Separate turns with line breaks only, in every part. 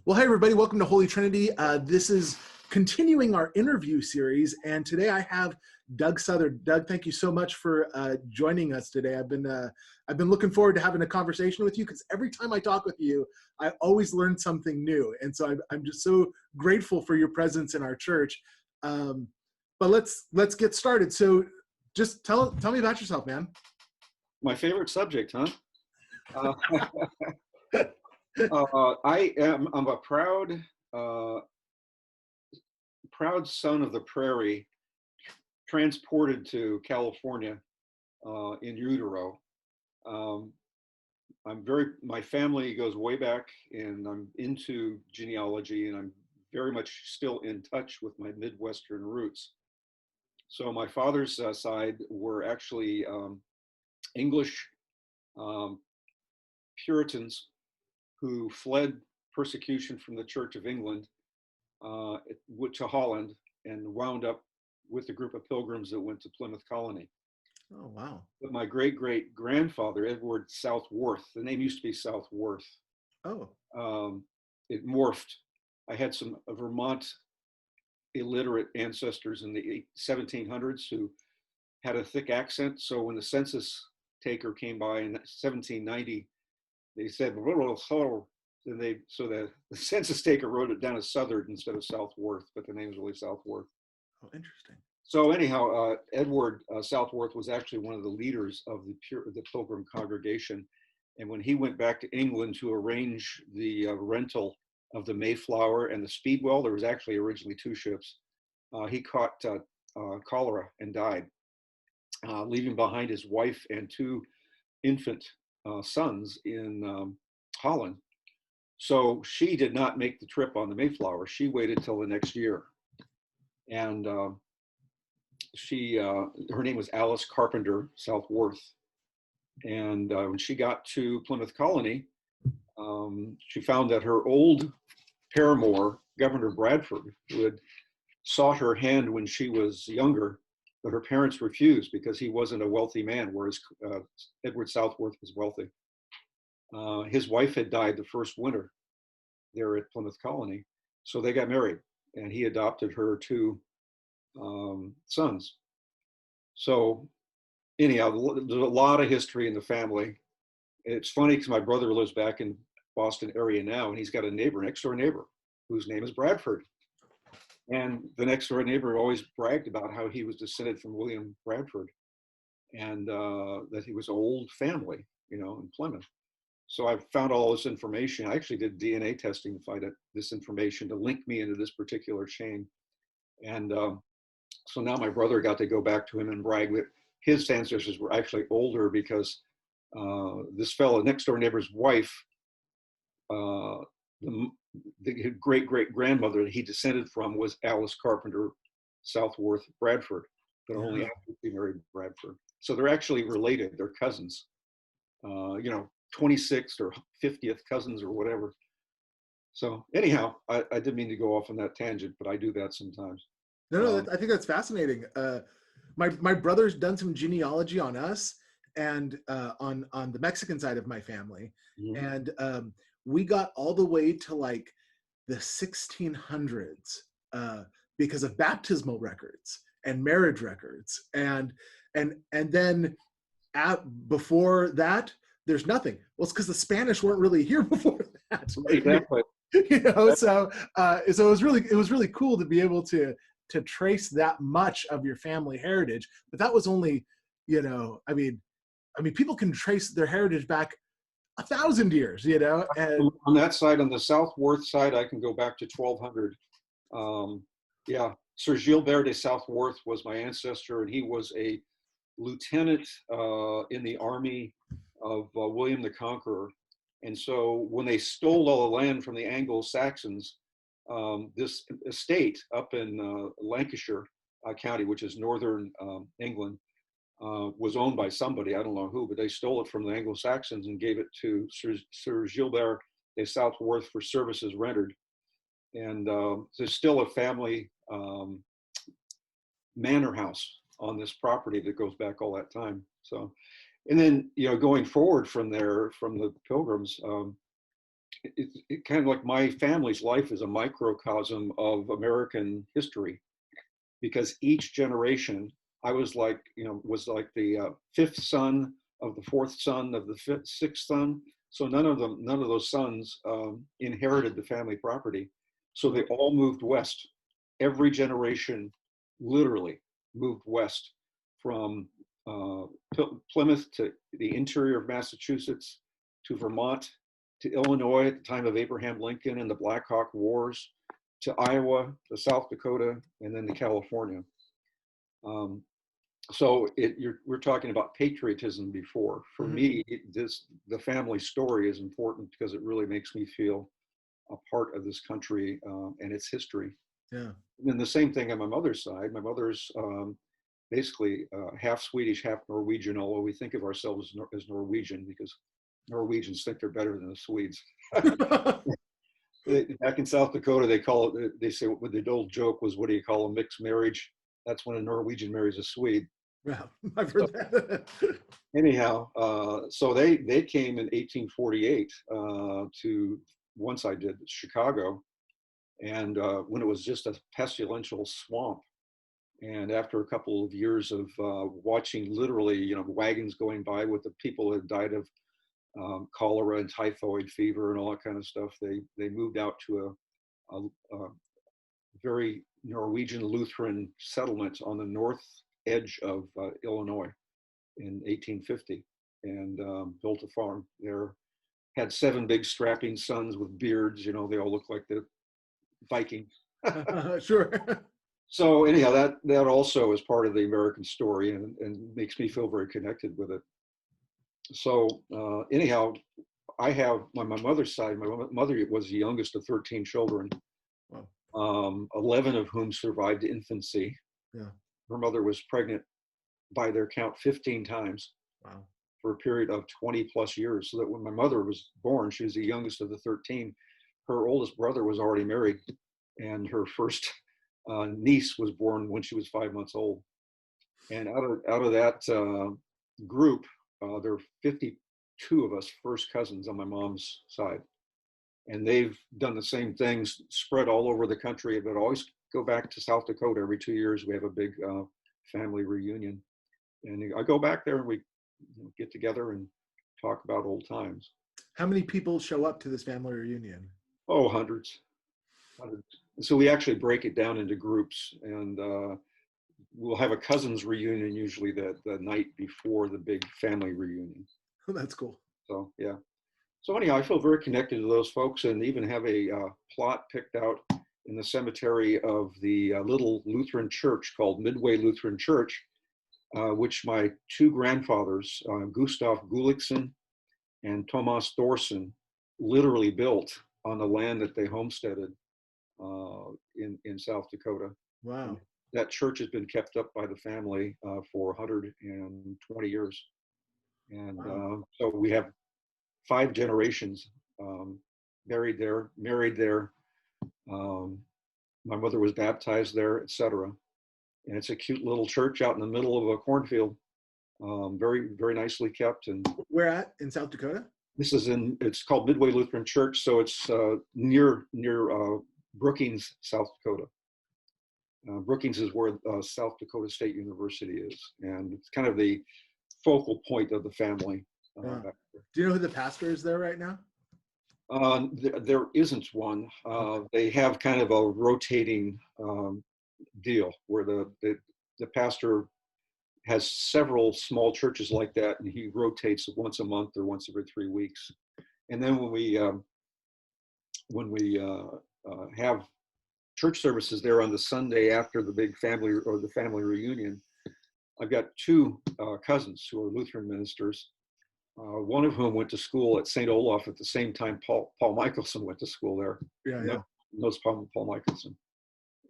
Well, hey, everybody, welcome to Holy Trinity. This is continuing our interview series, and today I have Doug Southard. Doug, thank you so much for joining us today. I've been looking forward to having a conversation with you because every time I talk with you, I always learn something new, and so I'm just so grateful for your presence in our church. But let's get started. So, just tell me about yourself, man.
My favorite subject, huh? Uh, I'm a proud son of the prairie, transported to California in utero. My family goes way back, and I'm into genealogy, and I'm very much still in touch with my Midwestern roots. So my father's side were actually English um, Puritans who fled persecution from the Church of England to Holland and wound up with a group of pilgrims that went to Plymouth Colony.
Oh, wow.
But my great-great-grandfather, Edward Southworth, the name used to be Southworth.
Oh.
It morphed. I had some Vermont illiterate ancestors in the 1700s who had a thick accent. So when the census taker came by in 1790, they said, and the census taker wrote it down as Southard instead of Southworth, but the name is really Southworth.
Oh, interesting.
So anyhow, Edward Southworth was actually one of the leaders of the Pilgrim congregation. And when he went back to England to arrange the rental of the Mayflower and the Speedwell, there was actually originally two ships, he caught cholera and died, leaving behind his wife and two infant sons in Holland. So she did not make the trip on the Mayflower. She waited till the next year. And her name was Alice Carpenter Southworth. And when she got to Plymouth Colony, she found that her old paramour, Governor Bradford, who had sought her hand when she was younger, but her parents refused because he wasn't a wealthy man, whereas Edward Southworth was wealthy. His wife had died the first winter there at Plymouth Colony, so they got married, and he adopted her two sons. So anyhow, there's a lot of history in the family. It's funny because my brother lives back in Boston area now, and he's got a next door neighbor, whose name is Bradford. And the next door neighbor always bragged about how he was descended from William Bradford, and that he was an old family, in Plymouth. So I found all this information. I actually did DNA testing to find this information to link me into this particular chain. And so now my brother got to go back to him and brag that his ancestors were actually older because this fellow, next door neighbor's wife, the great-great-grandmother that he descended from was Alice Carpenter Southworth Bradford, but only after he married Bradford. So they're actually related. They're cousins, 26th or 50th cousins or whatever. So anyhow, I didn't mean to go off on that tangent, but I do that sometimes.
No, I think that's fascinating. My brother's done some genealogy on us and on the Mexican side of my family, and we got all the way to like the 1600s because of baptismal records and marriage records, and then before that, there's nothing. Well, it's because the Spanish weren't really here before that.
Exactly.
So it was really cool to be able to trace that much of your family heritage, but that was only, I mean, people can trace their heritage back 1,000 years, And
on that side, on the Southworth side, I can go back to 1200. Sir Gilbert de Southworth was my ancestor, and he was a lieutenant in the army of William the Conqueror. And so when they stole all the land from the Anglo-Saxons, this estate up in Lancashire County, which is northern England, was owned by somebody, I don't know who, but they stole it from the Anglo-Saxons and gave it to Sir Gilbert de Southworth for services rendered. And there's still a family manor house on this property that goes back all that time. So, and then, going forward from there, from the Pilgrims, it kind of like my family's life is a microcosm of American history, because each generation, I was like, was like the fifth son of the fourth son of the sixth son. So none of those sons inherited the family property. So they all moved west. Every generation literally moved west from Plymouth to the interior of Massachusetts, to Vermont, to Illinois at the time of Abraham Lincoln and the Black Hawk Wars, to Iowa, to South Dakota, and then to California. So we're talking about patriotism before. For me, the family story is important because it really makes me feel a part of this country and its history.
Yeah.
And the same thing on my mother's side. My mother's basically half Swedish, half Norwegian, although we think of ourselves as Norwegian because Norwegians think they're better than the Swedes. Back in South Dakota, they say what the old joke was, what do you call a mixed marriage? That's when a Norwegian marries a Swede.
Yeah, I've heard that.
Anyhow, so they came in 1848 to, once I did, Chicago, and when it was just a pestilential swamp. And after a couple of years of watching literally, wagons going by with the people that died of cholera and typhoid fever and all that kind of stuff, they moved out to a very Norwegian Lutheran settlement on the north edge of Illinois in 1850, and built a farm there. Had 7 big strapping sons with beards. They all look like the Vikings.
Sure.
So anyhow, that also is part of the American story and makes me feel very connected with it. So anyhow, I have my mother's side. My mother was the youngest of 13 children, wow. 11 of whom survived infancy.
Yeah.
Her mother was pregnant, by their count, 15 times.
Wow.
For a period of 20 plus years. So that when my mother was born, she was the youngest of the 13. Her oldest brother was already married, and her first niece was born when she was 5 months old. And out of that group, there are 52 of us first cousins on my mom's side. And they've done the same things, spread all over the country, but always go back to South Dakota. Every 2 years, we have a big family reunion. And I go back there and we get together and talk about old times.
How many people show up to this family reunion?
Oh, hundreds. So we actually break it down into groups, and we'll have a cousins reunion usually the night before the big family reunion.
Oh, that's cool.
So yeah. So anyhow, I feel very connected to those folks, and even have a plot picked out in the cemetery of the little Lutheran church called Midway Lutheran Church, which my 2 grandfathers, Gustav Gulliksen and Thomas Thorsen, literally built on the land that they homesteaded in South Dakota.
Wow.
And that church has been kept up by the family for 120 years. And
wow.
So we have 5 generations buried there, married there. My mother was baptized there, etc. And it's a cute little church out in the middle of a cornfield, very, very nicely kept. And
where at in South Dakota?
This is it's called Midway Lutheran Church, so it's near Brookings, South Dakota. Brookings is where South Dakota State University is, and it's kind of the focal point of the family.
Do you know who the pastor is there right now?
There isn't one. They have kind of a rotating deal where the pastor has several small churches like that, and he rotates once a month or once every 3 weeks. And then when we have church services there on the Sunday after the big family or the family reunion, I've got 2 cousins who are Lutheran ministers. One of whom went to school at St. Olaf at the same time Paul Michelson went to school there.
Yeah.
Knows Paul Michelson.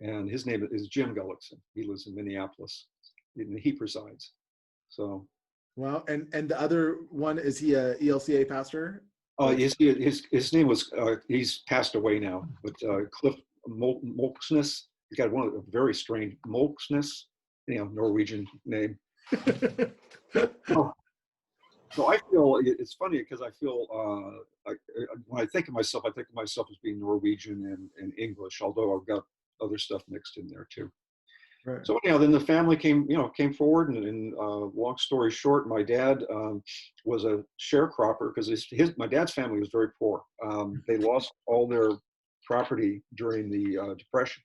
And his name is Jim Gulliksen. He lives in Minneapolis. He presides. So.
Wow. And the other one, is he a ELCA pastor?
His name was, he's passed away now, but Cliff Molksnes. He's got a very strange Molksnes, Norwegian name. So I feel, it's funny because I feel when I think of myself, I think of myself as being Norwegian and English, although I've got other stuff mixed in there too.
Right.
So anyhow, then the family came forward, and long story short, my dad was a sharecropper because my dad's family was very poor. They lost all their property during the Depression.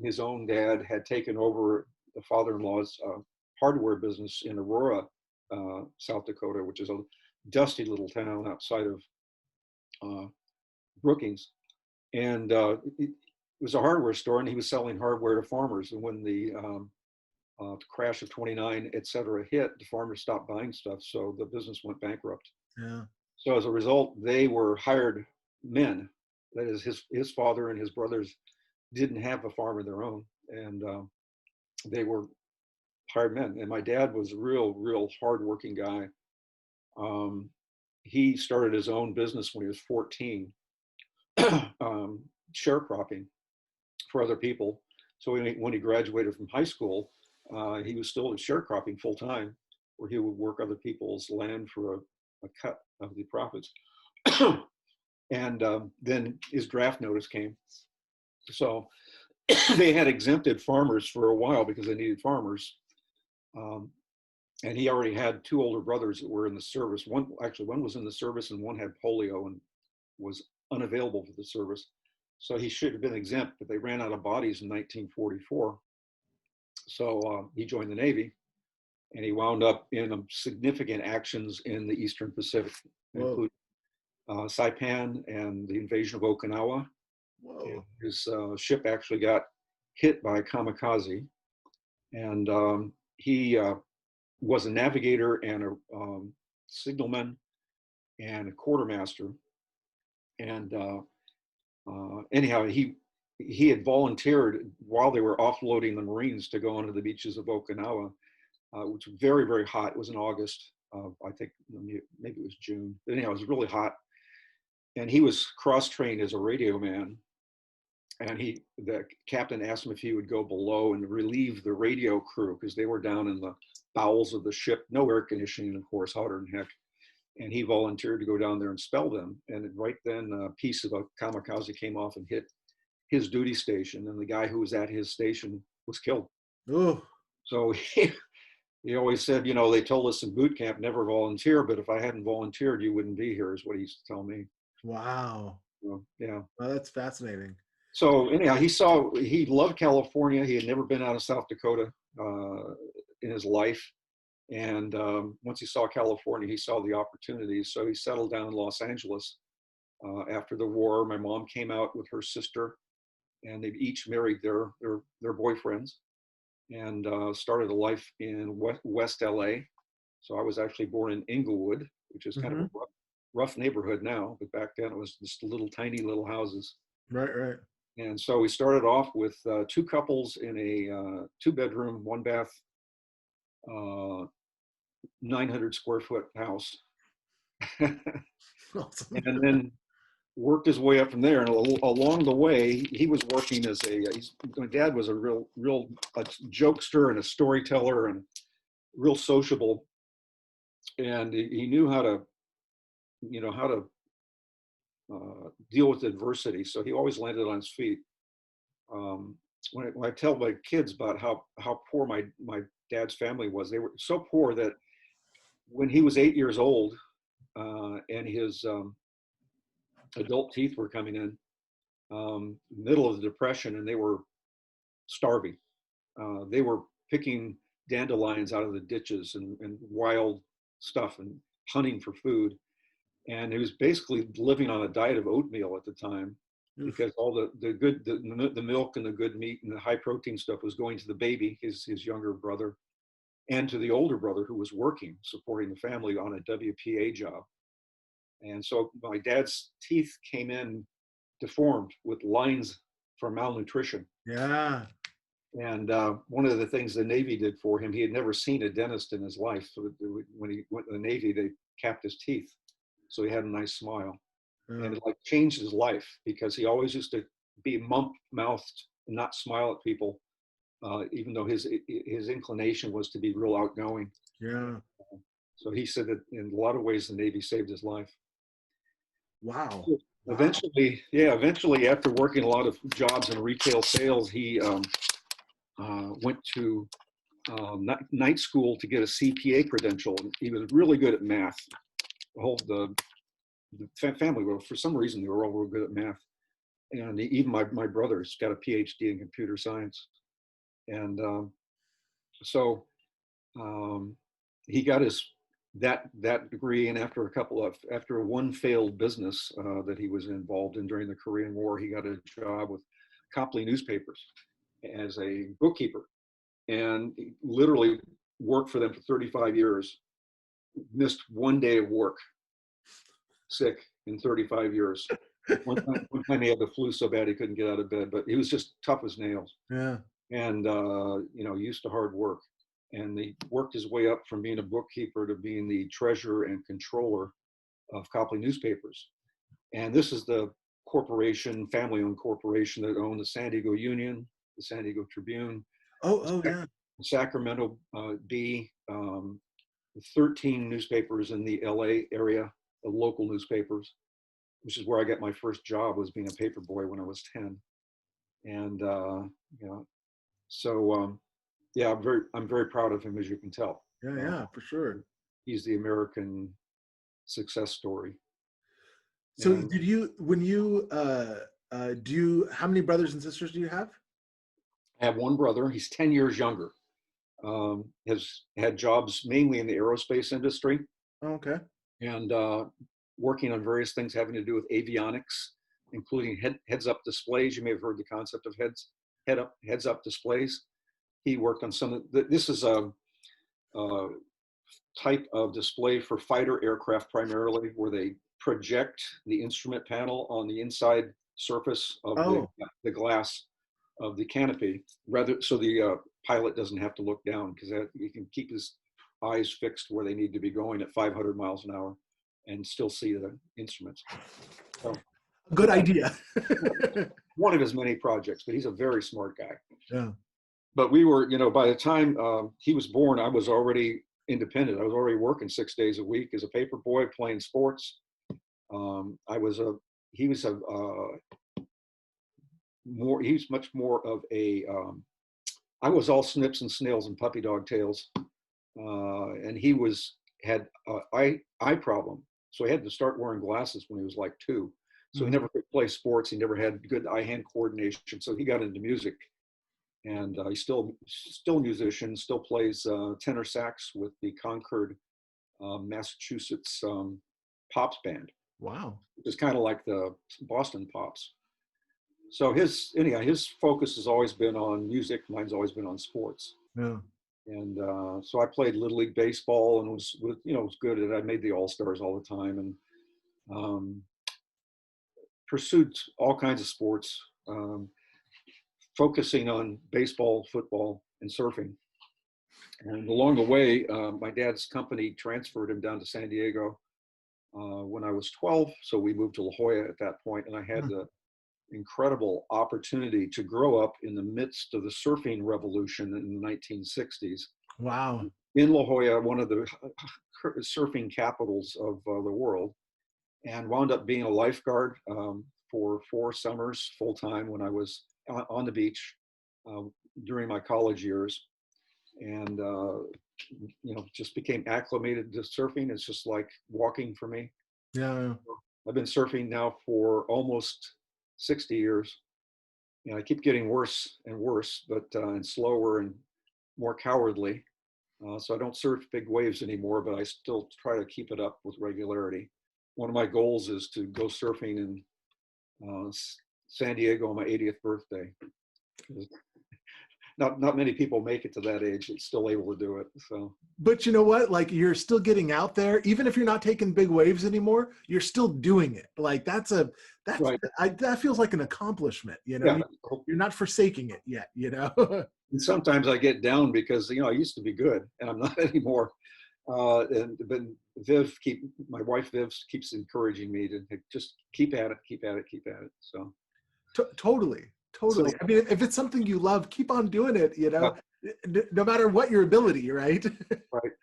His own dad had taken over the father-in-law's hardware business in Aurora, South Dakota, which is a dusty little town outside of Brookings, and it was a hardware store, and he was selling hardware to farmers. And when the crash of '29, et cetera, hit, the farmers stopped buying stuff, so the business went bankrupt.
Yeah.
So as a result, they were hired men. That is, his father and his brothers didn't have a farm of their own, and they were hired men. And my dad was a real hardworking guy. He started his own business when he was 14, sharecropping for other people. So when he graduated from high school, he was still sharecropping full time, where he would work other people's land for a cut of the profits. And then his draft notice came. So they had exempted farmers for a while because they needed farmers. And he already had two older brothers that were in the service. One was in the service, and one had polio and was unavailable for the service. So he should have been exempt, but they ran out of bodies in 1944. So he joined the Navy, and he wound up in significant actions in the Eastern Pacific, including Saipan and the invasion of Okinawa.
Whoa.
His ship actually got hit by a kamikaze, and he was a navigator and a signalman and a quartermaster. And anyhow, he had volunteered while they were offloading the Marines to go onto the beaches of Okinawa, which was very, very hot. It was in August. I think maybe it was June. Anyhow, it was really hot. And he was cross-trained as a radio man. And the captain asked him if he would go below and relieve the radio crew, because they were down in the bowels of the ship, no air conditioning, of course, hotter than heck. And he volunteered to go down there and spell them. And right then, a piece of a kamikaze came off and hit his duty station, and the guy who was at his station was killed.
Oh.
So he always said, they told us in boot camp, never volunteer, but if I hadn't volunteered, you wouldn't be here, is what he used to tell me.
Wow.
So, yeah.
Well, that's fascinating.
So anyhow, he loved California. He had never been out of South Dakota in his life. And once he saw California, he saw the opportunities. So he settled down in Los Angeles. After the war, my mom came out with her sister, and they each married their boyfriends, and started a life in West LA. So I was actually born in Inglewood, which is kind of a rough neighborhood now, but back then it was just tiny little houses.
Right.
And so we started off with two couples in a 2-bedroom, 1-bath, 900 square foot house.
Awesome.
And then worked his way up from there. And along the way, he was working as my dad was a real jokester and a storyteller and real sociable. And he knew how to deal with adversity. So he always landed on his feet. When I tell my kids about how poor my dad's family was, they were so poor that when he was 8 years old and his adult teeth were coming in, middle of the Depression, and they were starving. They were picking dandelions out of the ditches and wild stuff and hunting for food. And he was basically living on a diet of oatmeal at the time, because all the milk and the good meat and the high protein stuff was going to the baby, his younger brother, and to the older brother who was working, supporting the family on a WPA job. And so my dad's teeth came in deformed with lines from malnutrition.
Yeah.
And one of the things the Navy did for him, he had never seen a dentist in his life. So when he went to the Navy, they capped his teeth, so he had a nice smile. And it changed his life, because he always used to be mump-mouthed and not smile at people, even though his inclination was to be real outgoing.
Yeah.
So he said that in a lot of ways the Navy saved his life.
Wow. Wow.
Eventually, after working a lot of jobs in retail sales, he went to night school to get a CPA credential. He was really good at math. The family, well, for some reason, they were all real good at math. And even my brother's got a PhD in computer science. And so he got that degree, and after one failed business that he was involved in during the Korean War, he got a job with Copley newspapers as a bookkeeper, and he literally worked for them for 35 years, missed one day of work, sick in 35 years. One time he had the flu so bad he couldn't get out of bed, but he was just tough as nails.
Yeah.
And used to hard work. And he worked his way up from being a bookkeeper to being the treasurer and controller of Copley newspapers. And this is the corporation, family-owned corporation that owned the San Diego Union, the San Diego Tribune,
Yeah.
Sacramento Bee, 13 newspapers in the LA area, the local newspapers, which is where I got my first job, was being a paper boy when I was 10. And I'm very proud of him, as you can tell.
Yeah, for sure.
He's the American success story.
So
And
how many brothers and sisters do you have?
I have one brother. He's 10 years younger. Has had jobs mainly in the aerospace industry.
Oh, okay.
And working on various things having to do with avionics, including heads-up displays. You may have heard the concept of heads-up displays. He worked on this is a type of display for fighter aircraft primarily, where they project the instrument panel on the inside surface of the glass of the canopy, so the pilot doesn't have to look down, because he can keep his eyes fixed where they need to be going at 500 miles an hour and still see the instruments. So,
good idea.
One of his many projects, but he's a very smart guy.
Yeah.
But we were, by the time he was born, I was already independent. I was already working 6 days a week as a paper boy, playing sports. He was much more of a, I was all snips and snails and puppy dog tails. And he had eye problem. So he had to start wearing glasses when he was like 2. So he never could play sports. He never had good eye-hand coordination. So he got into music. And he's still a musician, still plays tenor sax with the Concord, Massachusetts Pops band.
Wow.
It's kind of like the Boston Pops. So his focus has always been on music. Mine's always been on sports.
Yeah.
And so I played Little League baseball and was good at it. I made the All-Stars all the time, and pursued all kinds of sports, focusing on baseball, football, and surfing. And along the way, my dad's company transferred him down to San Diego when I was 12. So we moved to La Jolla at that point, and I had the incredible opportunity to grow up in the midst of the surfing revolution in the 1960s.
Wow.
In La Jolla, one of the surfing capitals of the world, and wound up being a lifeguard for 4 summers full-time when I was on the beach during my college years, and just became acclimated to surfing. It's just like walking for me.
Yeah.
I've been surfing now for almost 60 years, and I keep getting worse and worse, but and slower and more cowardly. So I don't surf big waves anymore, but I still try to keep it up with regularity. One of my goals is to go surfing in San Diego on my 80th birthday. Not many people make it to that age that's still able to do it. So,
but you know what? Like, you're still getting out there, even if you're not taking big waves anymore. You're still doing it. Like
right.
That feels like an accomplishment.
Yeah.
You're not forsaking it yet.
And sometimes I get down because I used to be good, and I'm not anymore. But my wife Viv keeps encouraging me to just keep at it. So
totally.
So,
I mean, if it's something you love, keep on doing it. No matter what your ability, right?
Right.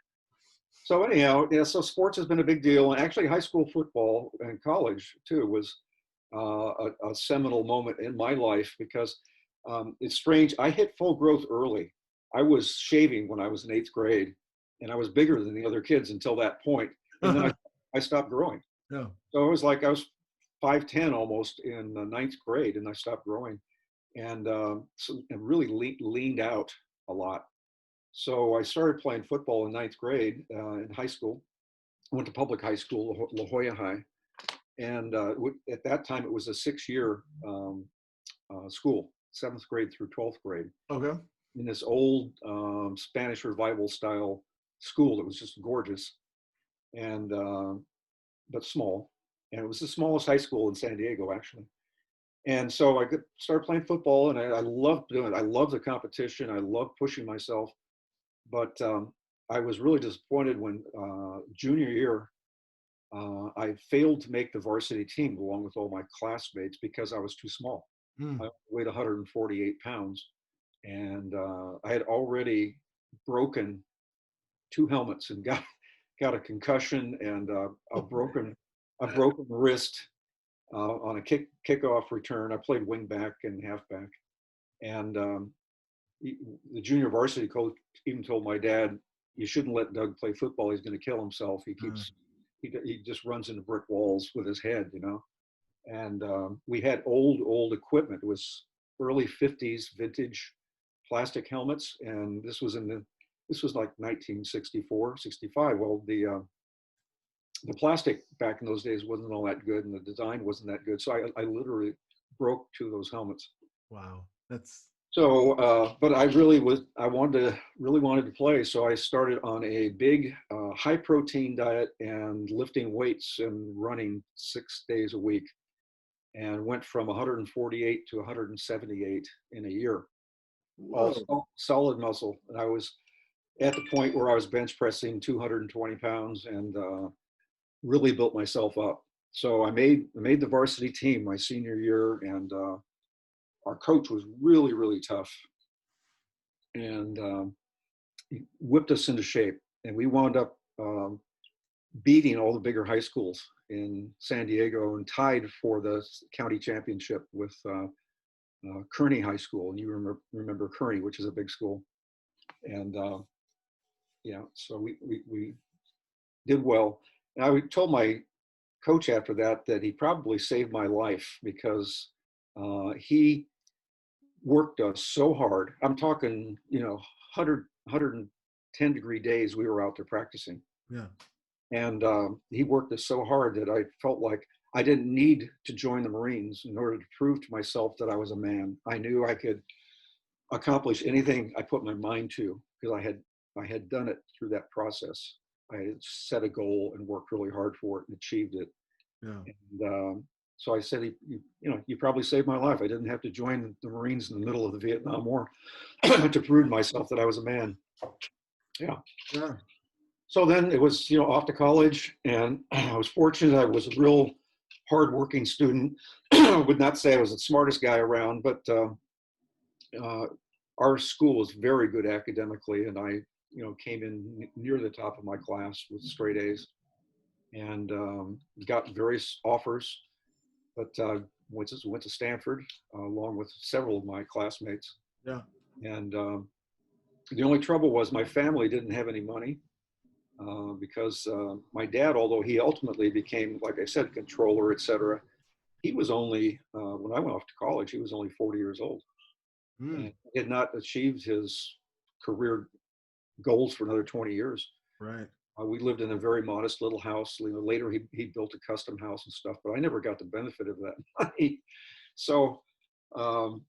So anyhow, yeah, so sports has been a big deal. And actually high school football and college too was a seminal moment in my life because it's strange. I hit full growth early. I was shaving when I was in 8th grade and I was bigger than the other kids until that point. And then I stopped growing.
Yeah.
So it was like I was 5'10" almost in the 9th grade and I stopped growing and and really leaned out a lot. So I started playing football in 9th grade in high school. I went to public high school, La Jolla High. And at that time, it was a 6-year school, 7th grade through 12th grade,
Okay.
in this old Spanish revival style school that was just gorgeous and but small. And it was the smallest high school in San Diego, actually. And so I started playing football, and I loved doing it. I loved the competition. I loved pushing myself. But I was really disappointed when junior year, I failed to make the varsity team along with all my classmates because I was too small.
Mm.
I weighed 148 pounds, and I had already broken 2 helmets and got a concussion and a broken wrist on a kickoff return. I played wing back and halfback, and the junior varsity coach even told my dad, "You shouldn't let Doug play football. He's going to kill himself. He just runs into brick walls with his head, you know." And we had old equipment. It was early 50s vintage plastic helmets, and this was like 1964, 65. Well, the plastic back in those days wasn't all that good, and the design wasn't that good. So I literally broke 2 of those helmets.
Wow. That's
So, but I really wanted to play. So I started on a big, high protein diet and lifting weights and running 6 days a week, and went from 148 to 178 in a year.
whoa.
All solid muscle. And I was at the point where I was bench pressing 220 pounds and really built myself up. So I made the varsity team my senior year, and our coach was really tough, and he whipped us into shape. And we wound up beating all the bigger high schools in San Diego and tied for the county championship with Kearney High School. And you remember Kearney, which is a big school. And yeah, so we did well. And I told my coach after that he probably saved my life because he worked us so hard. I'm talking, 110-degree days we were out there practicing.
Yeah.
And he worked us so hard that I felt like I didn't need to join the Marines in order to prove to myself that I was a man. I knew I could accomplish anything I put my mind to because I had done it through that process. I had set a goal and worked really hard for it and achieved it.
Yeah.
And so I said, you probably saved my life. I didn't have to join the Marines in the middle of the Vietnam War to prove to myself that I was a man. Yeah.
Yeah.
So then it was, off to college, and I was fortunate. I was a real hardworking student. I would not say I was the smartest guy around, but our school was very good academically, and I, came in near the top of my class with straight A's, and got various offers, but went to Stanford along with several of my classmates.
Yeah.
And the only trouble was my family didn't have any money. Because my dad, although he ultimately became, like I said, controller, et cetera, he was only, when I went off to college, he was only 40 years old.
Mm.
And had not achieved his career goals for another 20 years.
Right.
We lived in a very modest little house. Later, he built a custom house and stuff, but I never got the benefit of that money. So I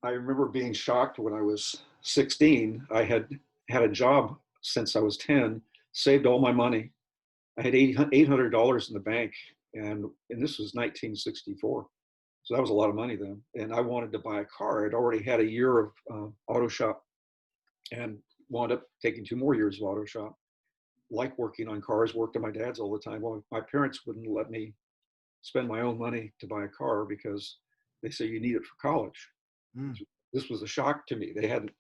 remember being shocked when I was 16. I had a job since I was 10, saved all my money. I had $800 in the bank, and this was 1964. So that was a lot of money then. And I wanted to buy a car. I'd already had a year of auto shop and wound up taking 2 more years of auto shop. Like working on cars, worked on my dad's all the time. Well, my parents wouldn't let me spend my own money to buy a car because they say you need it for college.
Mm.
This was a shock to me. They hadn't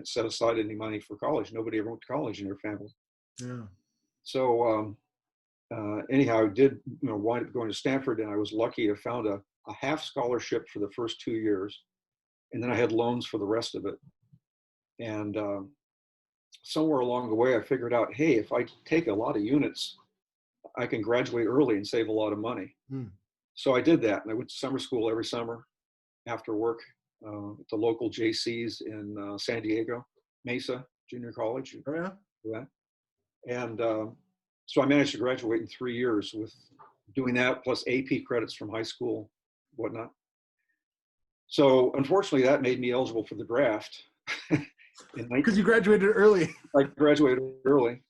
set aside any money for college. Nobody ever went to college in their family.
Yeah.
So anyhow, I did, wind up going to Stanford, and I was lucky to found a half scholarship for the first 2 years, and then I had loans for the rest of it. And somewhere along the way, I figured out, hey, if I take a lot of units, I can graduate early and save a lot of money.
Mm.
So I did that, and I went to summer school every summer after work at the local JCs in San Diego, Mesa Junior College.
Oh yeah.
Yeah. And so I managed to graduate in 3 years with doing that, plus AP credits from high school, whatnot. So unfortunately, that made me eligible for the draft.
Because you graduated early.
I graduated early.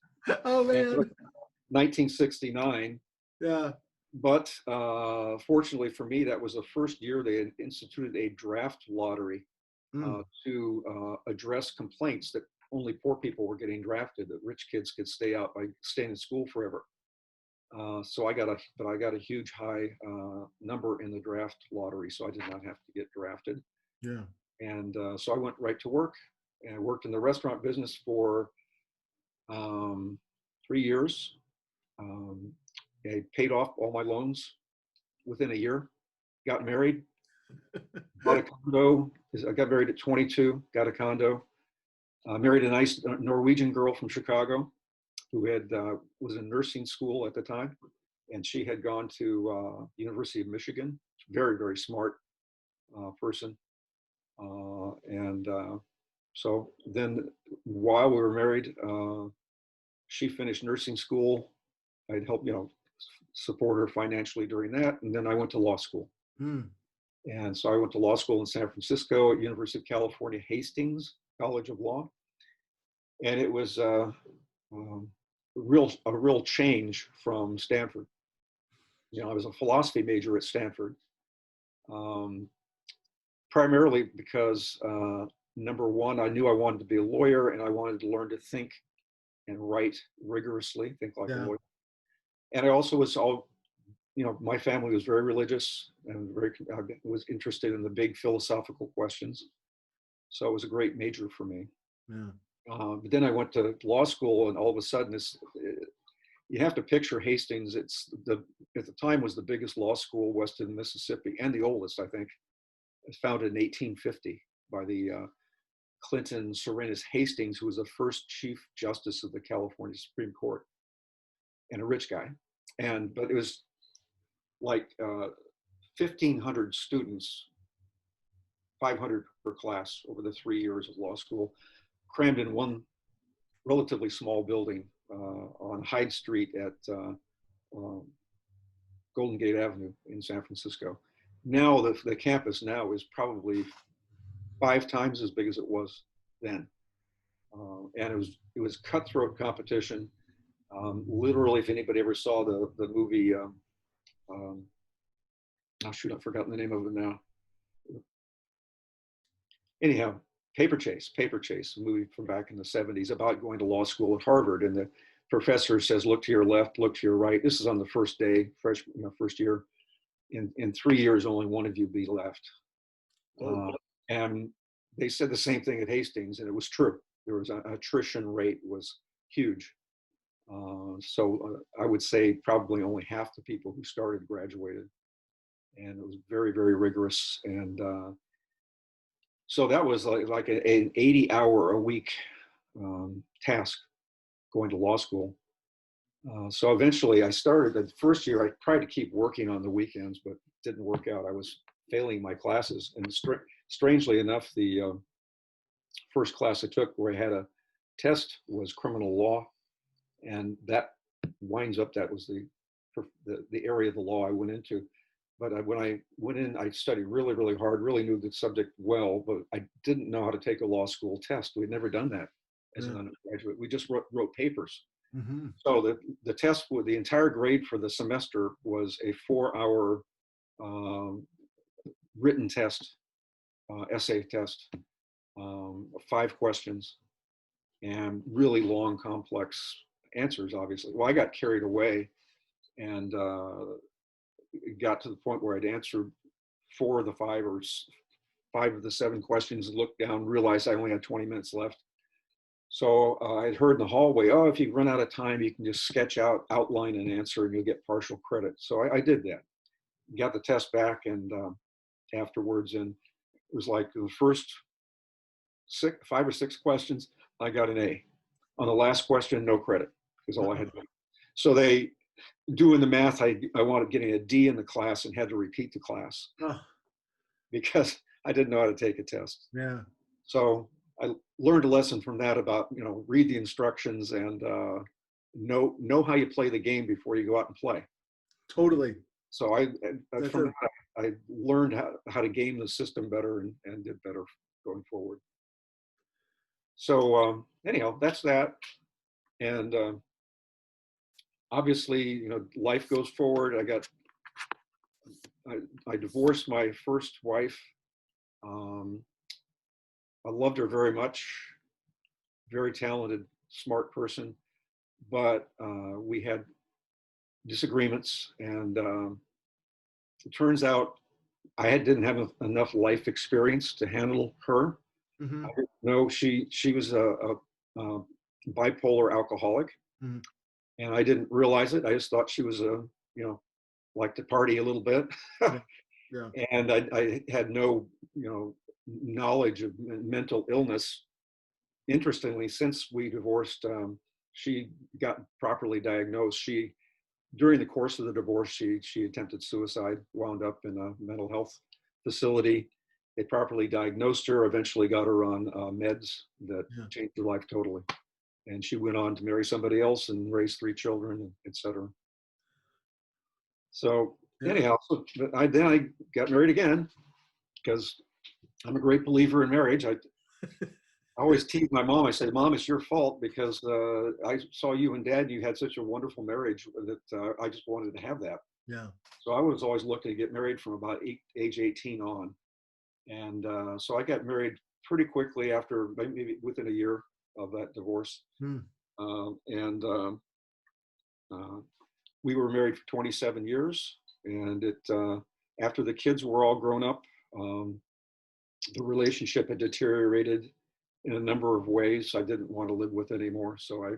Oh man.
1969.
Yeah.
But fortunately for me, that was the first year they had instituted a draft lottery to address complaints that only poor people were getting drafted, that rich kids could stay out by staying in school forever. So I got a huge high number in the draft lottery, so I did not have to get drafted.
Yeah.
And so I went right to work, and I worked in the restaurant business for 3 years. I paid off all my loans within a year, got married, bought a condo. I got married at 22, got a condo, married a nice Norwegian girl from Chicago who was in nursing school at the time. And she had gone to University of Michigan. Very, very smart person. So then while we were married, she finished nursing school. I'd helped, support her financially during that. And then I went to law school.
Mm.
And so I went to law school in San Francisco at University of California, Hastings College of Law. And it was a real change from Stanford. I was a philosophy major at Stanford, primarily because number one, I knew I wanted to be a lawyer, and I wanted to learn to think and write rigorously, think like a lawyer. And I also was my family was very religious and was interested in the big philosophical questions. So it was a great major for me.
Yeah.
But then I went to law school, and all of a sudden you have to picture Hastings. At the time was the biggest law school west of Mississippi, and the oldest, I think. It was founded in 1850 by the Clinton Serenus Hastings, who was the first Chief Justice of the California Supreme Court, and a rich guy. But it was like 1,500 students, 500 per class over the 3 years of law school, crammed in one relatively small building on Hyde Street at Golden Gate Avenue in San Francisco. Now the campus now is probably 5 times as big as it was then, and it was cutthroat competition. Literally, if anybody ever saw the movie, oh shoot, I've forgotten the name of it now. Anyhow, Paper Chase, a movie from back in the 70s about going to law school at Harvard, and the professor says, "Look to your left, look to your right." This is on the first day, first year. In 3 years, only one of you be left. And they said the same thing at Hastings, and it was true. There was an attrition rate was huge. So I would say probably only half the people who started graduated, and it was very, very rigorous. And so that was like an 80-hour-a-week task going to law school. So eventually I started the first year. I tried to keep working on the weekends, but it didn't work out. I was failing my classes. And strangely enough, the first class I took where I had a test was criminal law. And that winds up, that was the area of the law I went into. But when I went in, I studied really, really hard, really knew the subject well, but I didn't know how to take a law school test. We'd never done that as an undergraduate. We just wrote papers. Mm-hmm. So the test, the entire grade for the semester was a 4-hour written test, essay test, 5 questions, and really long, complex answers, obviously. Well, I got carried away and it got to the point where I'd answered 4 of the 5 or 5 of the 7 questions, looked down, realized I only had 20 minutes left. So I'd heard in the hallway, oh, if you run out of time, you can just sketch out, outline an answer, and you'll get partial credit. So I did that. Got the test back, and afterwards, and it was like the first 5 or 6 questions, I got an A. On the last question, no credit, is all I had to do. So they, doing the math, I wound up getting a D in the class and had to repeat the class because I didn't know how to take a test.
Yeah.
So I learned a lesson from that about, read the instructions and know how you play the game before you go out and play.
Totally.
So I learned how to game the system better and did better going forward. So anyhow, that's that. And obviously, life goes forward. I divorced my first wife. I loved her very much, very talented, smart person, but we had disagreements, and it turns out I didn't have enough life experience to handle her.
Mm-hmm.
I didn't know she was a bipolar alcoholic,
Mm-hmm.
and I didn't realize it. I just thought she was liked to party a little bit.
Yeah. Yeah.
And I had no, knowledge of mental illness. Interestingly, since we divorced, she got properly diagnosed. During the course of the divorce, she attempted suicide, wound up in a mental health facility. They properly diagnosed her, eventually got her on meds that changed her life totally. And she went on to marry somebody else and raise 3 children, et cetera. So anyhow, then I got married again because I'm a great believer in marriage. I always tease my mom. I say, Mom, it's your fault because I saw you and Dad. You had such a wonderful marriage that I just wanted to have that.
Yeah.
So I was always looking to get married from about age 18 on. And so I got married pretty quickly after, maybe within a year of that divorce. We were married for 27 years. And after the kids were all grown up, the relationship had deteriorated in a number of ways I didn't want to live with anymore. So I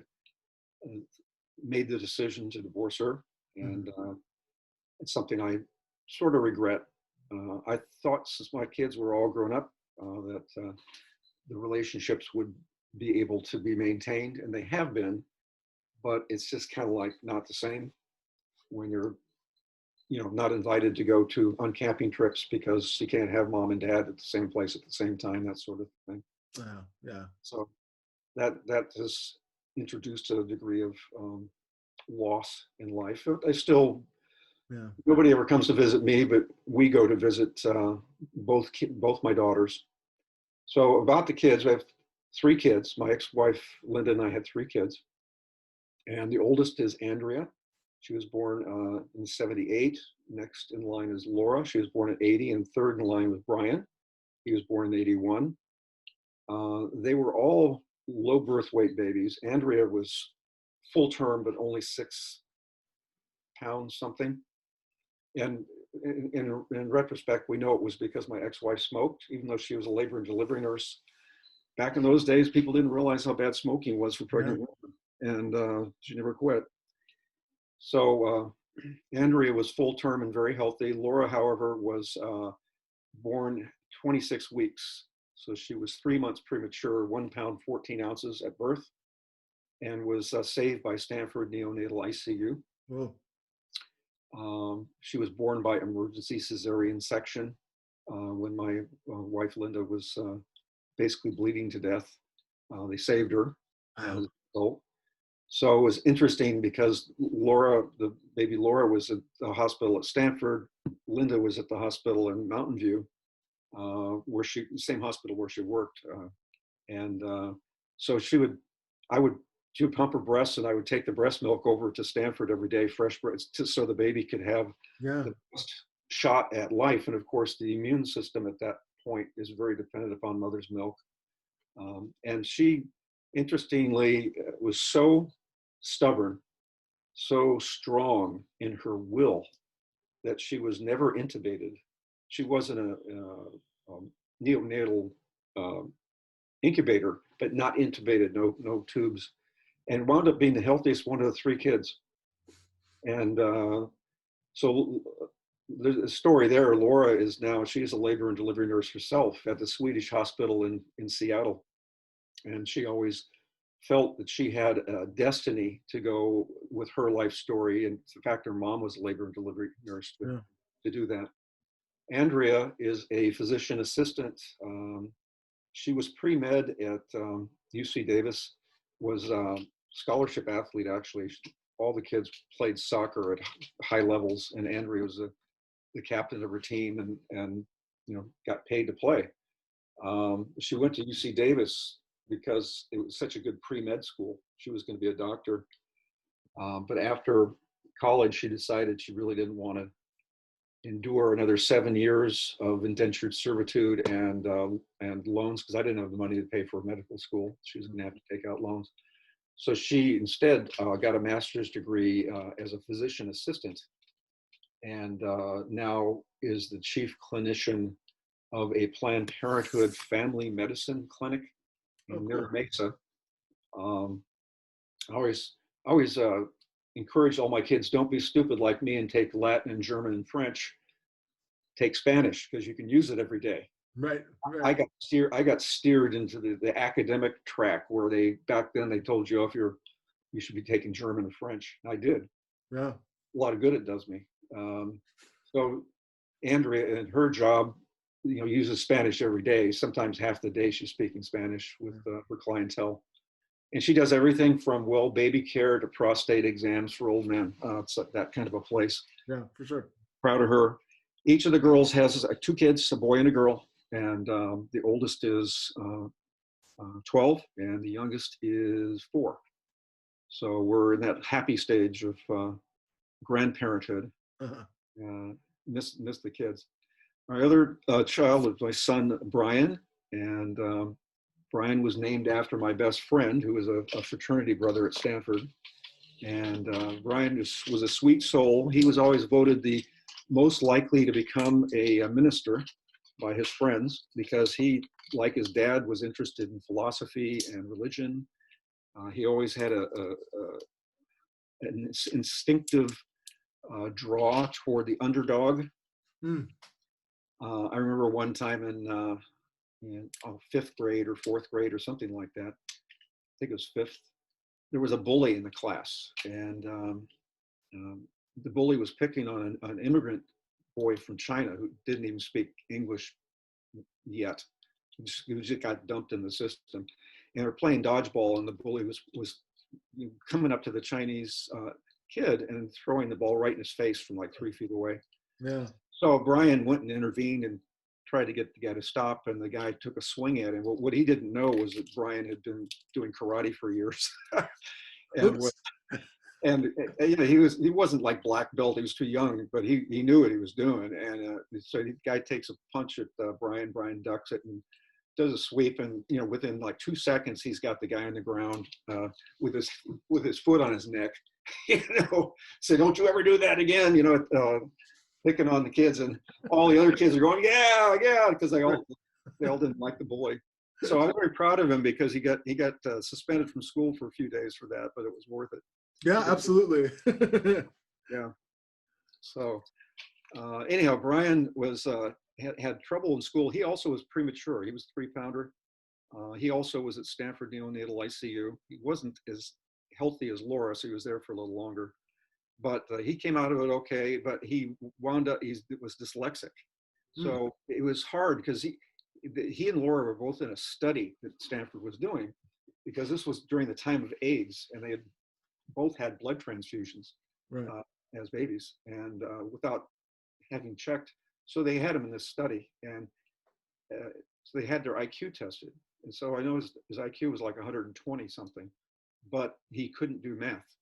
made the decision to divorce her. And it's something I sort of regret. I thought since my kids were all grown up that the relationships would be able to be maintained, and they have been, but it's just kind of like not the same when you're not invited to go on camping trips because you can't have mom and dad at the same place at the same time, that sort of thing.
Yeah.
So that has introduced a degree of loss in life. I still, nobody ever comes to visit me, but we go to visit both my daughters. So about the kids, I have 3 kids. My ex-wife, Linda, and I had 3 kids. And the oldest is Andrea. She was born in 78. Next in line is Laura. She was born in 80. And third in line was Brian. He was born in 81. They were all low birth weight babies. Andrea was full term, but only 6 pounds something. And in retrospect, we know it was because my ex-wife smoked, even though she was a labor and delivery nurse. Back in those days, people didn't realize how bad smoking was for pregnant women, and she never quit. So Andrea was full term and very healthy. Laura, however, was born 26 weeks. So she was 3 months premature, 1 pound, 14 ounces at birth, and was saved by Stanford Neonatal ICU. She was born by emergency cesarean section when my wife Linda was basically bleeding to death. They saved her as a result. So it was interesting because the baby Laura was at the hospital at Stanford. Linda was at the hospital in Mountain View, same hospital where she worked. So she would pump her breasts, and I would take the breast milk over to Stanford every day, fresh breast, so the baby could have the best shot at life. And of course, the immune system at that point is very dependent upon mother's milk. And she, interestingly, was so stubborn, so strong in her will that she was never intubated. She wasn't a neonatal incubator, but not intubated, no tubes, and wound up being the healthiest one of the three kids. And so there's a story there. Laura is now, she's a labor and delivery nurse herself at the Swedish hospital in Seattle. And she always felt that she had a destiny to go with her life story. And the fact her mom was a labor and delivery nurse to do that. Andrea is a physician assistant. She was pre-med at UC Davis, was a scholarship athlete, actually. All the kids played soccer at high levels, and Andrea was the captain of her team and got paid to play. She went to UC Davis because it was such a good pre-med school. She was going to be a doctor. But after college, she decided she really didn't want to endure another 7 years of indentured servitude and loans, because I didn't have the money to pay for medical school. She was going to have to take out loans. So she instead got a master's degree as a physician assistant, and now is the chief clinician of a Planned Parenthood family medicine clinic in Mesa. I always encourage all my kids, don't be stupid like me and take Latin and German and French. Take Spanish, because you can use it every day.
Right.
I got steered into the academic track where back then they told you you should be taking German and French. I did.
Yeah.
A lot of good it does me. So Andrea, in her job, uses Spanish every day. Sometimes half the day she's speaking Spanish with her clientele. And she does everything from baby care to prostate exams for old men. It's that kind of a place.
Yeah, for sure.
Proud of her. Each of the girls has 2 kids, a boy and a girl. And the oldest is 12 and the youngest is 4. So we're in that happy stage of grandparenthood. Miss the kids. My other child is my son, Brian. And Brian was named after my best friend, who was a fraternity brother at Stanford. And Brian was a sweet soul. He was always voted the most likely to become a minister by his friends, because he, like his dad, was interested in philosophy and religion. He always had an instinctive draw toward the underdog. I remember one time in 5th grade or 4th grade or something like that, I think it was 5th, there was a bully in the class, and the bully was picking on an immigrant boy from China who didn't even speak English yet. He just got dumped in the system. And they're playing dodgeball, and the bully was coming up to the Chinese kid and throwing the ball right in his face from like 3 feet away.
Yeah.
So Brian went and intervened and tried to get the guy to stop, and the guy took a swing at him. What he didn't know was that Brian had been doing karate for years. And he wasn't like black belt. He was too young, but he knew what he was doing. And so the guy takes a punch at Brian. Brian ducks it and does a sweep. And within like 2 seconds, he's got the guy on the ground with his foot on his neck. So don't you ever do that again. Picking on the kids, and all the other kids are going, yeah, because they all didn't like the bully. So I'm very proud of him, because he got suspended from school for a few days for that, but it was worth it.
Yeah, absolutely.
Yeah. So anyhow, Brian had trouble in school. He also was premature. He was a 3-pounder. He also was at Stanford neonatal ICU. He wasn't as healthy as Laura, so he was there for a little longer. But he came out of it okay, but he wound up, he was dyslexic. So it was hard, because he and Laura were both in a study that Stanford was doing, because this was during the time of AIDS, and they had both had blood transfusions as babies, and without having checked. So they had him in this study, and so they had their IQ tested. And so I know his IQ was like 120 something, but he couldn't do math.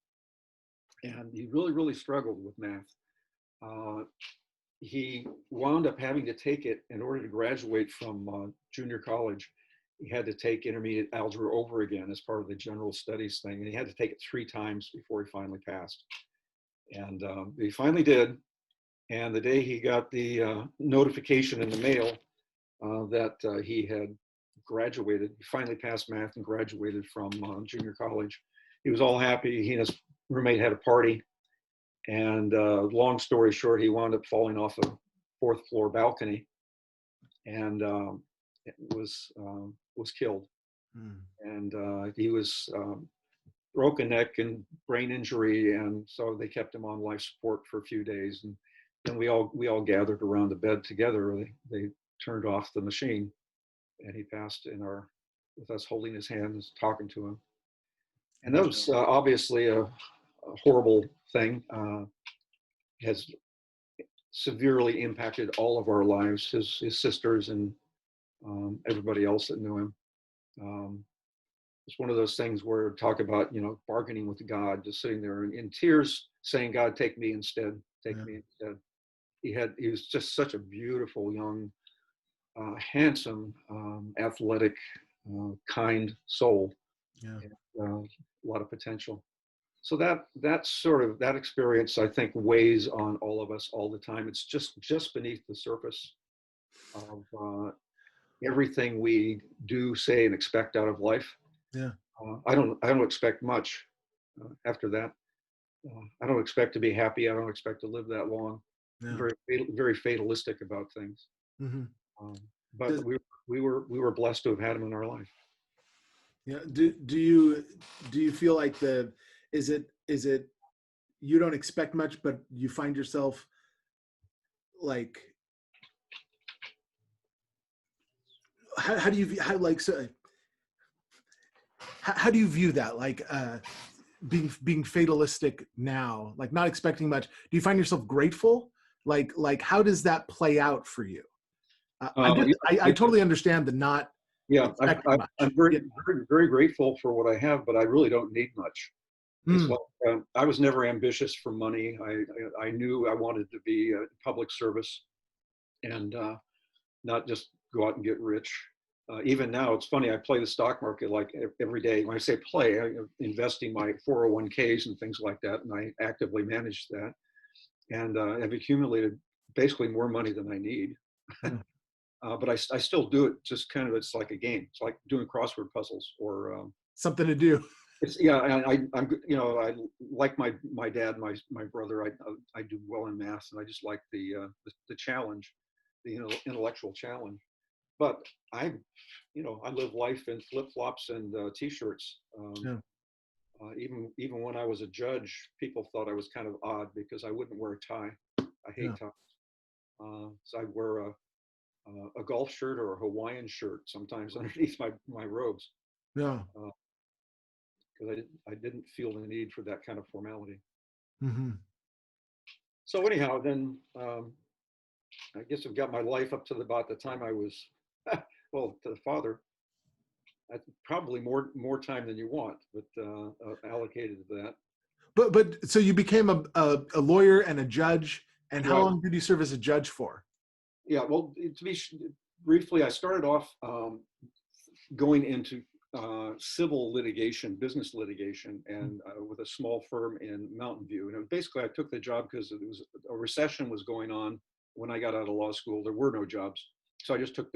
And he really, really struggled with math. He wound up having to take it in order to graduate from junior college. He had to take intermediate algebra over again as part of the general studies thing. And he had to take it 3 times before he finally passed. And he finally did. And the day he got the notification in the mail that he had graduated. He finally passed math and graduated from junior college. He was all happy. He and his roommate had a party. And long story short, he wound up falling off a fourth floor balcony and was killed. And he was broken neck and brain injury, and so they kept him on life support for a few days. And then we all gathered around the bed together. They turned off the machine, and he passed with us holding his hand and talking to him. And that was obviously a horrible thing. Has severely impacted all of our lives, his sisters and everybody else that knew him. It's one of those things where talk about, bargaining with God, just sitting there in tears saying, God, take me instead, take me instead. He was just such a beautiful, young, handsome, athletic, kind soul. And, a lot of potential. So that experience, I think, weighs on all of us all the time. It's just beneath the surface of everything we do, say, and expect out of life. I don't expect much after that. I don't expect to be happy. I don't expect to live that long. Very, very fatalistic about things. But we were blessed to have had him in our life.
Yeah. Do you feel like is it you don't expect much, but you find yourself like, how do you view that, like being fatalistic now, like not expecting much? Do you find yourself grateful? Like how does that play out for you? I totally understand the not.
Yeah, I'm very, very, very grateful for what I have, but I really don't need much. It's like, I was never ambitious for money. I knew I wanted to be a public service and not just go out and get rich. Even now, it's funny, I play the stock market like every day. When I say play, I'm investing my 401ks and things like that, and I actively manage that. And I've accumulated basically more money than I need. But I still do it just kind of, it's like a game. It's like doing crossword puzzles or
something to do.
It's, yeah, I'm I like my dad, my brother. I do well in math, and I just like the challenge, the intellectual challenge. But I live life in flip flops and t-shirts. Even when I was a judge, people thought I was kind of odd because I wouldn't wear a tie. I hate ties. So I'd wear a golf shirt or a Hawaiian shirt sometimes underneath my robes. Because I didn't feel the need for that kind of formality. So anyhow, then I guess I've got my life up to about the time I was, well, to the father. Probably more time than you want, but allocated to that.
But so you became a lawyer and a judge, and how long did you serve as a judge for?
Yeah, well, to be briefly, I started off going into civil litigation, business litigation, and with a small firm in Mountain View. And basically, I took the job because a recession was going on when I got out of law school. There were no jobs, so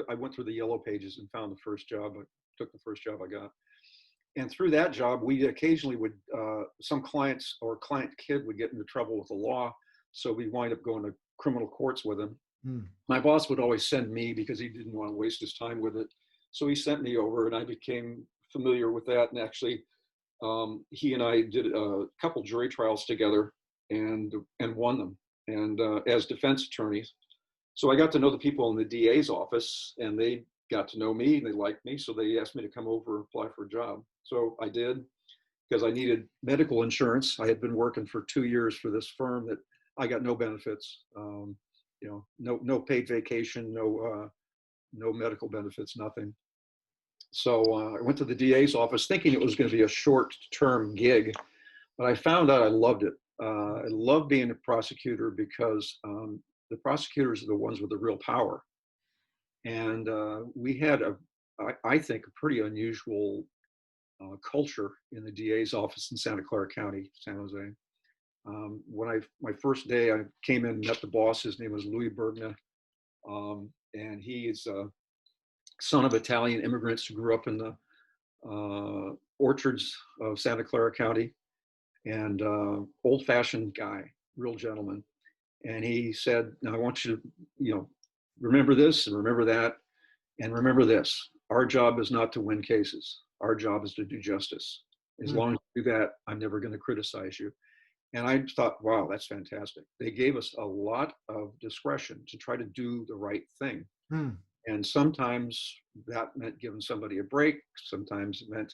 I went through the yellow pages and found the first job. I took the first job I got, and through that job, we occasionally would some clients or client kid would get into trouble with the law, so we wind up going to criminal courts with them. My boss would always send me because he didn't want to waste his time with it. So he sent me over, and I became familiar with that. And actually, he and I did a couple jury trials together and won them, and as defense attorneys. So I got to know the people in the DA's office, and they got to know me, and they liked me. So they asked me to come over and apply for a job. So I did, because I needed medical insurance. I had been working for 2 years for this firm that I got no benefits. No paid vacation, no medical benefits, nothing. So I went to the DA's office thinking it was going to be a short-term gig, but I found out I loved it. I love being a prosecutor because the prosecutors are the ones with the real power. And we had I think, a pretty unusual culture in the DA's office in Santa Clara County, San Jose. My first day, I came in and met the boss. His name was Louis Bergna, and he is son of Italian immigrants who grew up in the orchards of Santa Clara County, and old-fashioned guy, real gentleman. And he said, now I want you to, remember this and remember that and remember this. Our job is not to win cases. Our job is to do justice. As long as you do that, I'm never going to criticize you. And I thought, wow, that's fantastic. They gave us a lot of discretion to try to do the right thing. And sometimes that meant giving somebody a break. Sometimes it meant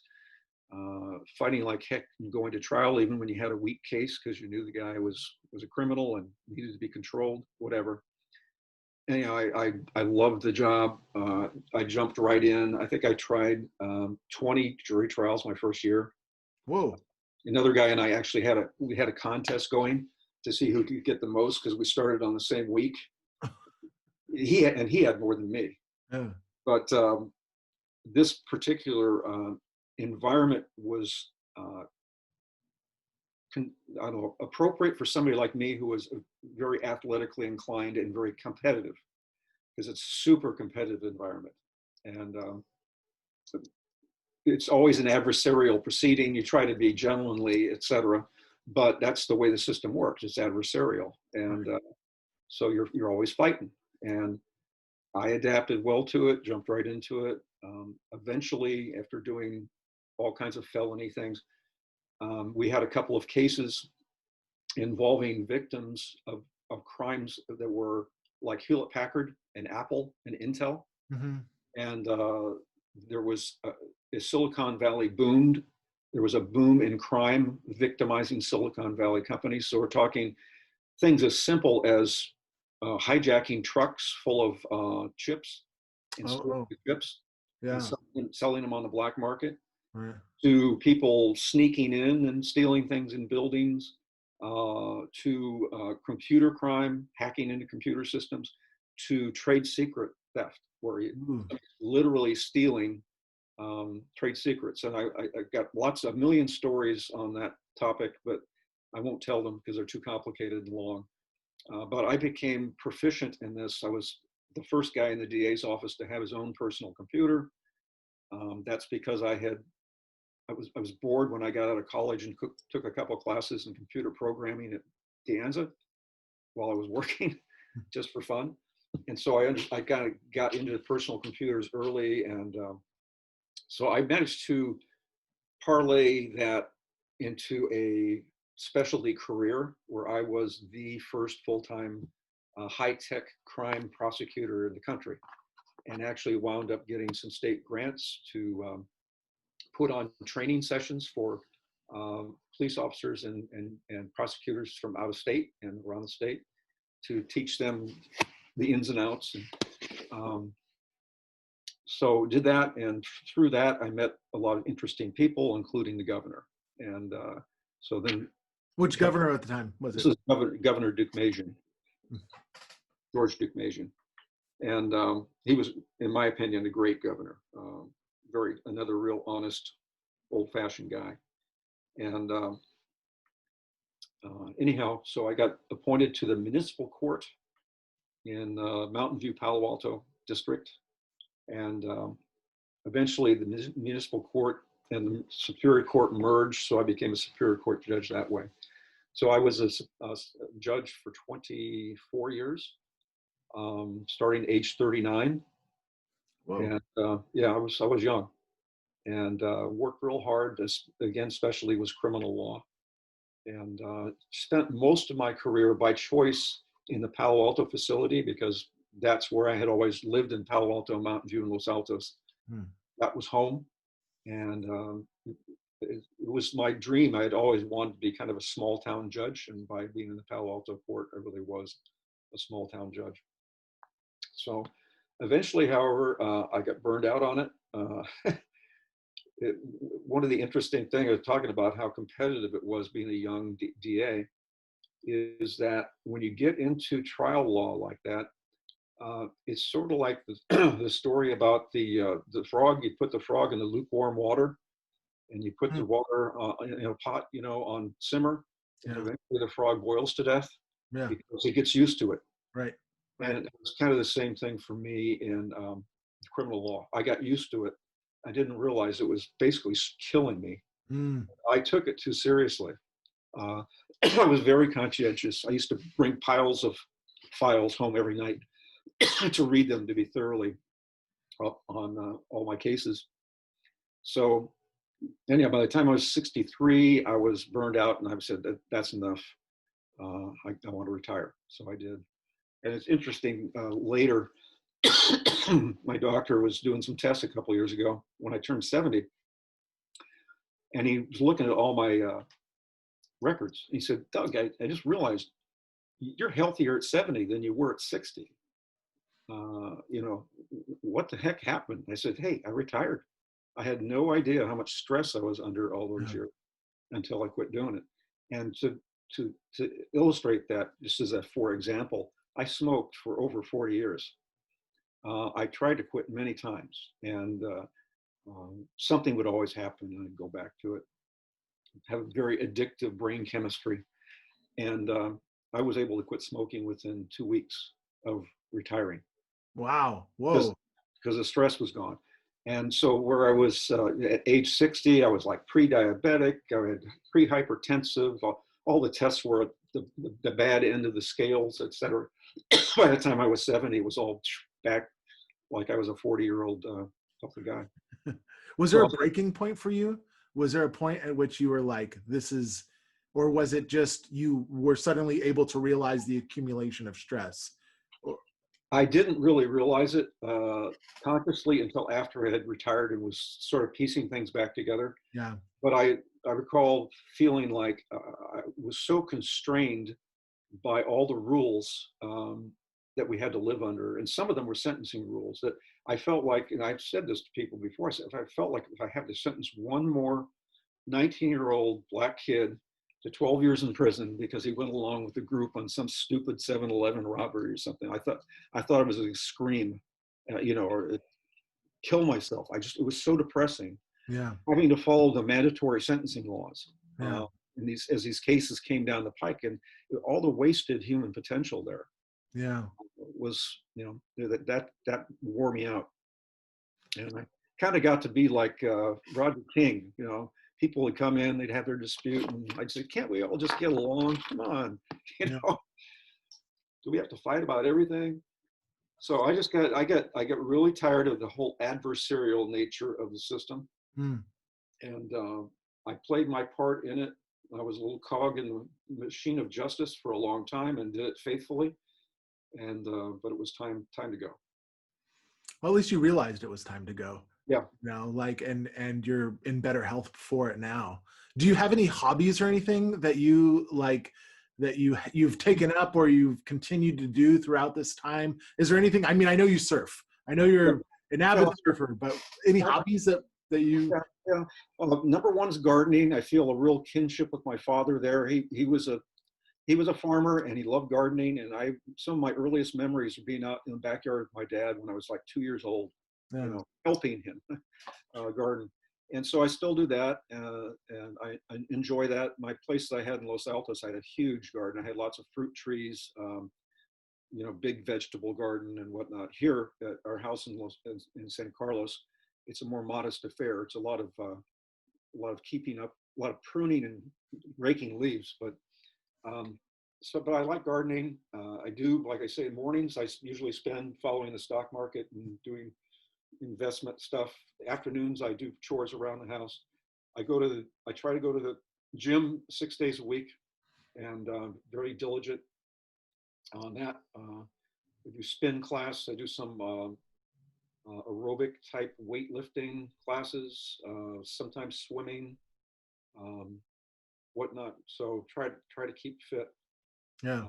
fighting like heck and going to trial, even when you had a weak case because you knew the guy was a criminal and needed to be controlled, whatever. And I loved the job. I jumped right in. I think I tried 20 jury trials my first year.
Whoa.
Another guy and I actually had a contest going to see who could get the most because we started on the same week. He had more than me.
Yeah.
But this particular environment was appropriate for somebody like me who was very athletically inclined and very competitive, because it's a super competitive environment. And it's always an adversarial proceeding. You try to be gentlemanly, et cetera, but that's the way the system works. It's adversarial. And so you're always fighting. And I adapted well to it, jumped right into it. Eventually, after doing all kinds of felony things, we had a couple of cases involving victims of crimes that were like Hewlett Packard and Apple and Intel. And there was Silicon Valley boomed. There was a boom in crime victimizing Silicon Valley companies. So we're talking things as simple as hijacking trucks full of chips and chips, and selling them on the black market, to people sneaking in and stealing things in buildings, to computer crime, hacking into computer systems, to trade secret theft, where you're literally stealing trade secrets. And I got a million stories on that topic, but I won't tell them because they're too complicated and long. But I became proficient in this. I was the first guy in the DA's office to have his own personal computer. That's because I was bored when I got out of college and took a couple of classes in computer programming at De Anza while I was working, just for fun. And so I kind of got into personal computers early, and so I managed to parlay that into a specialty career where I was the first full-time high-tech crime prosecutor in the country, and actually wound up getting some state grants to put on training sessions for police officers and prosecutors from out of state and around the state to teach them the ins and outs. And, so did that, and through that I met a lot of interesting people, including the governor. And so then,
which governor at the time was it?
This is Governor Duke Majan, George Duke Majan, and he was, in my opinion, a great governor. Another real honest, old-fashioned guy. And anyhow, so I got appointed to the municipal court in Mountain View, Palo Alto district. And eventually the municipal court and the Superior Court merged, so I became a Superior Court judge that way. So I was a judge for 24 years, starting age 39. Whoa. And yeah, I was young, and worked real hard. Again, especially was criminal law, and spent most of my career by choice in the Palo Alto facility, because that's where I had always lived, in Palo Alto, Mountain View, and Los Altos. That was home. And it was my dream. I had always wanted to be kind of a small town judge. And by being in the Palo Alto court, I really was a small town judge. So eventually, however, I got burned out on it. One of the interesting things I was talking about, how competitive it was being a young DA, is that when you get into trial law like that, it's sort of like the story about the frog. You put the frog in the lukewarm water, and you put the water in a pot, on simmer, and eventually the frog boils to death because it gets used to it.
Right.
And it's kind of the same thing for me in the criminal law. I got used to it. I didn't realize it was basically killing me.
Mm.
I took it too seriously. I was very conscientious. I used to bring piles of files home every night to read them, to be thoroughly up on all my cases. So anyhow, by the time I was 63, I was burned out, and I said, that's enough. I want to retire. So I did. And it's interesting, later, my doctor was doing some tests a couple of years ago when I turned 70, and he was looking at all my records. He said, Doug, I just realized you're healthier at 70 than you were at 60. You know, what the heck happened? I said, hey, I retired. I had no idea how much stress I was under all those years until I quit doing it. And to illustrate that, just as a for example, I smoked for over 40 years. I tried to quit many times, and something would always happen, and I'd go back to it. Have very addictive brain chemistry, and I was able to quit smoking within 2 weeks of retiring.
Wow. Whoa.
Because the stress was gone. And so where I was at age 60, I was like pre-diabetic, I had pre-hypertensive, all the tests were at the bad end of the scales, et cetera. By the time I was 70, it was all back like I was a 40-year-old healthy guy.
Was there a breaking point for you? Was there a point at which you were like, this is, or was it just you were suddenly able to realize the accumulation of stress?
I didn't really realize it consciously until after I had retired and was sort of piecing things back together.
Yeah.
But I recall feeling like I was so constrained by all the rules that we had to live under. And some of them were sentencing rules that I felt like, and I've said this to people before, I said, if I felt like if I have to sentence one more 19-year-old black kid to 12 years in prison because he went along with the group on some stupid 7-Eleven robbery or something, I thought it was a scream, you know, or kill myself. It was so depressing.
Yeah.
Having to follow the mandatory sentencing laws.
Yeah.
And as these cases came down the pike, and all the wasted human potential there.
Yeah.
Was, you know, that wore me out. And I kind of got to be like Roger King, you know. People would come in, they'd have their dispute, and I'd say, can't we all just get along? Come on, you know, do we have to fight about everything? So I get really tired of the whole adversarial nature of the system.
Mm.
And I played my part in it. I was a little cog in the machine of justice for a long time and did it faithfully. And but it was time to go.
Well, at least you realized it was time to go.
Yeah.
You know, like, and you're in better health for it now. Do you have any hobbies or anything that you like, that you've taken up or you've continued to do throughout this time? Is there anything? I mean, I know you surf. I know you're an avid surfer, but any hobbies that you?
Yeah. Number one is gardening. I feel a real kinship with my father there. He was a farmer, and he loved gardening. And some of my earliest memories are being out in the backyard with my dad when I was like 2 years old, you know, helping him garden. And so I still do that, and I enjoy that. My place that I had in Los Altos, I had a huge garden. I had lots of fruit trees, you know, big vegetable garden and whatnot. Here at our house in San Carlos, it's a more modest affair. It's a lot of keeping up, a lot of pruning and raking leaves, but I like gardening. I do, like I say, mornings I usually spend following the stock market and doing investment stuff. Afternoons I do chores around the house. I try to go to the gym 6 days a week, and very diligent on that. I do spin class. I do some aerobic type weightlifting classes, sometimes swimming, whatnot. So try to keep fit.
Yeah.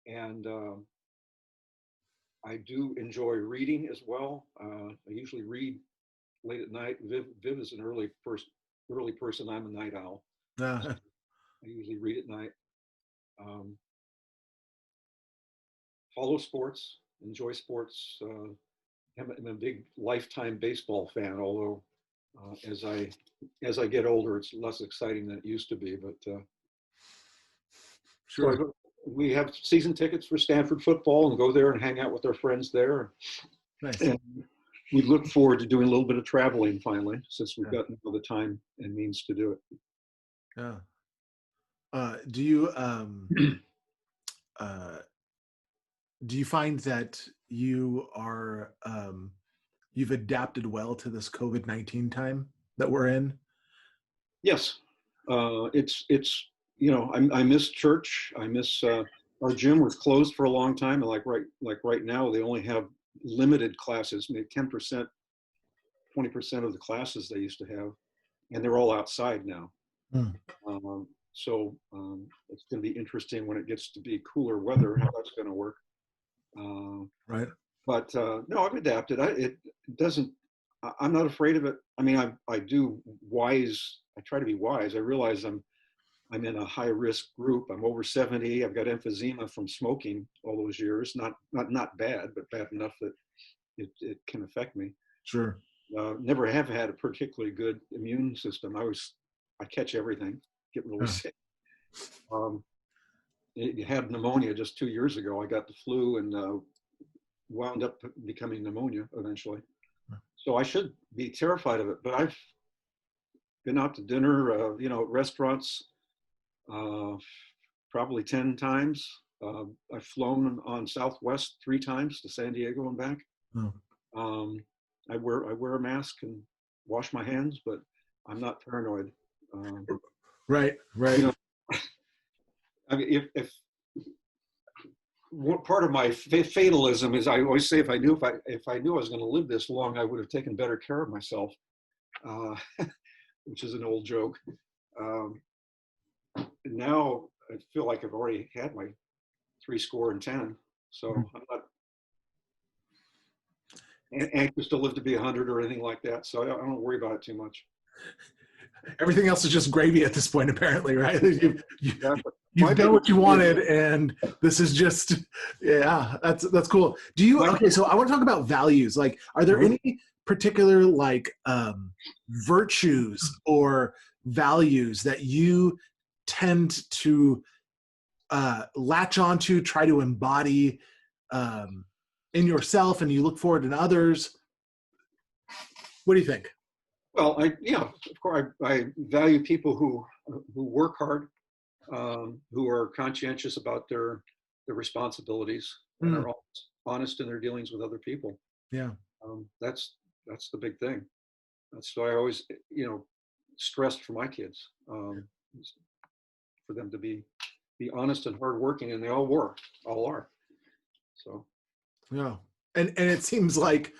And I do enjoy reading as well. I usually read late at night. Viv is an early person. I'm a night owl. So I usually read at night. Follow sports, enjoy sports. I'm a big Lifetime baseball fan, although as I get older, it's less exciting than it used to be. But
sure.
So we have season tickets for Stanford football and go there and hang out with our friends there.
Nice.
And we look forward to doing a little bit of traveling finally, since we've gotten all the time and means to do it.
Yeah. Do you do you find that you are you've adapted well to this COVID-19 time that we're in?
Yes, it's I miss church. I miss our gym was closed for a long time, and right now they only have limited classes, maybe 10%, 20% of the classes they used to have, and they're all outside now.
Mm.
It's going to be interesting when it gets to be cooler weather, how that's going to work.
Right.
But no, I've adapted. It doesn't. I'm not afraid of it. I mean, I try to be wise. I realize I'm in a high risk group. I'm over 70. I've got emphysema from smoking all those years. Not bad, but bad enough that it can affect me.
Sure.
Never have had a particularly good immune system. I catch everything, get really sick. It had pneumonia just 2 years ago. I got the flu and wound up becoming pneumonia eventually. So I should be terrified of it, but I've been out to dinner, at restaurants, probably 10 times. I've flown on Southwest 3 times to San Diego and back.
Oh.
I wear a mask and wash my hands, but I'm not paranoid.
Right.
I mean, if what part of my fatalism is, I always say if I knew I was going to live this long, I would have taken better care of myself, which is an old joke. Now I feel like I've already had my 70, so I'm not anxious to live to be 100 or anything like that. So I don't worry about it too much.
Everything else is just gravy at this point, apparently, right?
Exactly.
You've done what you wanted, and this is just, yeah, that's cool. Okay, so I want to talk about values. Like, are there any particular virtues or values that you tend to latch onto, try to embody in yourself, and you look forward in others? What do you think?
Well, of course, I value people who work hard, who are conscientious about their responsibilities, and are honest in their dealings with other people.
Yeah.
That's the big thing. That's why I always, stressed for my kids, for them to be honest and hardworking, and they all are. So.
Yeah. And it seems like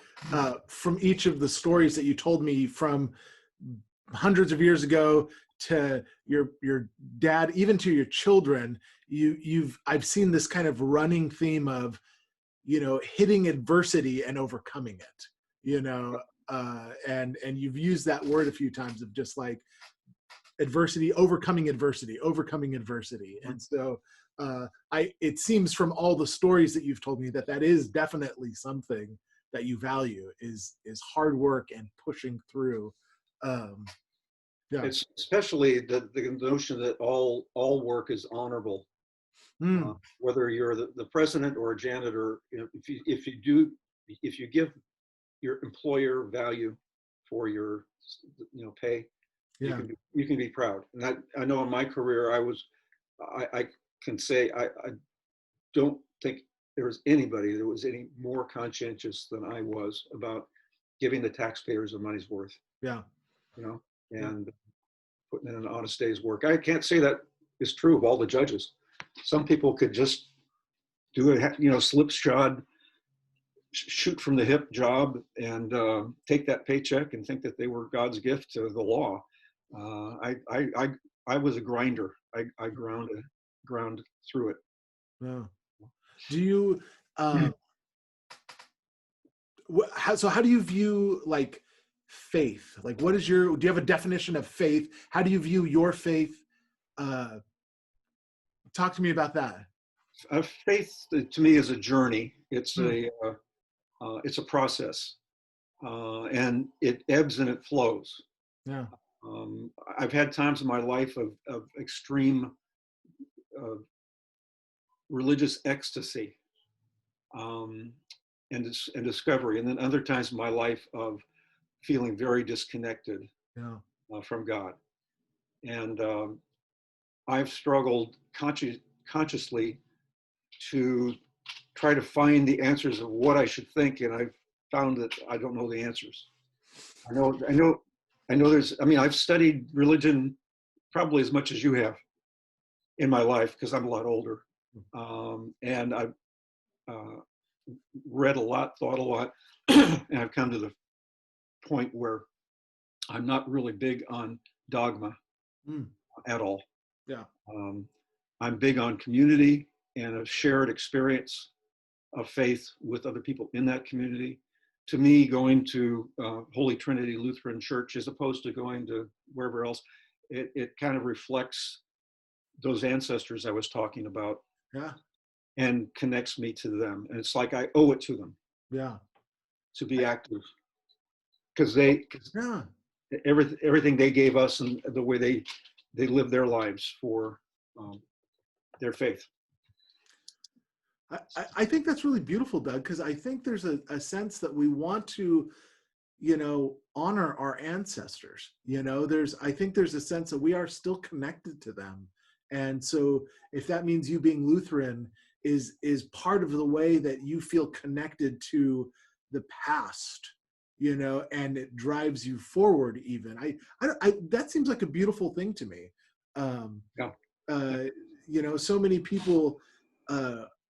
from each of the stories that you told me, from hundreds of years ago to your dad, even to your children, I've seen this kind of running theme of, hitting adversity and overcoming it, and you've used that word a few times of just like overcoming adversity. And so it seems from all the stories that you've told me that is definitely something that you value is hard work and pushing through. Yeah.
It's especially the notion that all work is honorable. Whether you're the president or a janitor, if you give your employer value for your pay,
yeah,
you can be proud. And I know in my career I can say I don't think there was anybody that was any more conscientious than I was about giving the taxpayers their money's worth.
Yeah.
And putting in an honest day's work. I can't say that is true of all the judges. Some people could just do a slipshod, shoot from the hip job and take that paycheck and think that they were God's gift to the law. I was a grinder. I ground through it.
Yeah. Do you how do you view faith? Like, do you have a definition of faith? How do you view your faith? Talk to me about that.
Faith to me is a journey. It's it's a process, and it ebbs and it flows.
Yeah.
I've had times in my life of extreme religious ecstasy, and discovery, and then other times in my life of feeling very disconnected
Yeah.
from God. And I've struggled consciously to try to find the answers of what I should think, and I've found that I don't know the answers. I know there's, I mean, I've studied religion probably as much as you have in my life because I'm a lot older. And I've read a lot, thought a lot, and I've come to the point where I'm not really big on dogma at all.
Yeah.
I'm big on community and a shared experience of faith with other people in that community. To me, going to Holy Trinity Lutheran Church as opposed to going to wherever else, it kind of reflects those ancestors I was talking about.
Yeah.
And connects me to them. And it's like I owe it to them.
Yeah.
To be active. Because
yeah.
everything they gave us and the way they live their lives for their faith.
I think that's really beautiful, Doug, because I think there's a sense that we want to, honor our ancestors. I think there's a sense that we are still connected to them. And so if that means you being Lutheran is part of the way that you feel connected to the past, and it drives you forward even. I that seems like a beautiful thing to me. So many people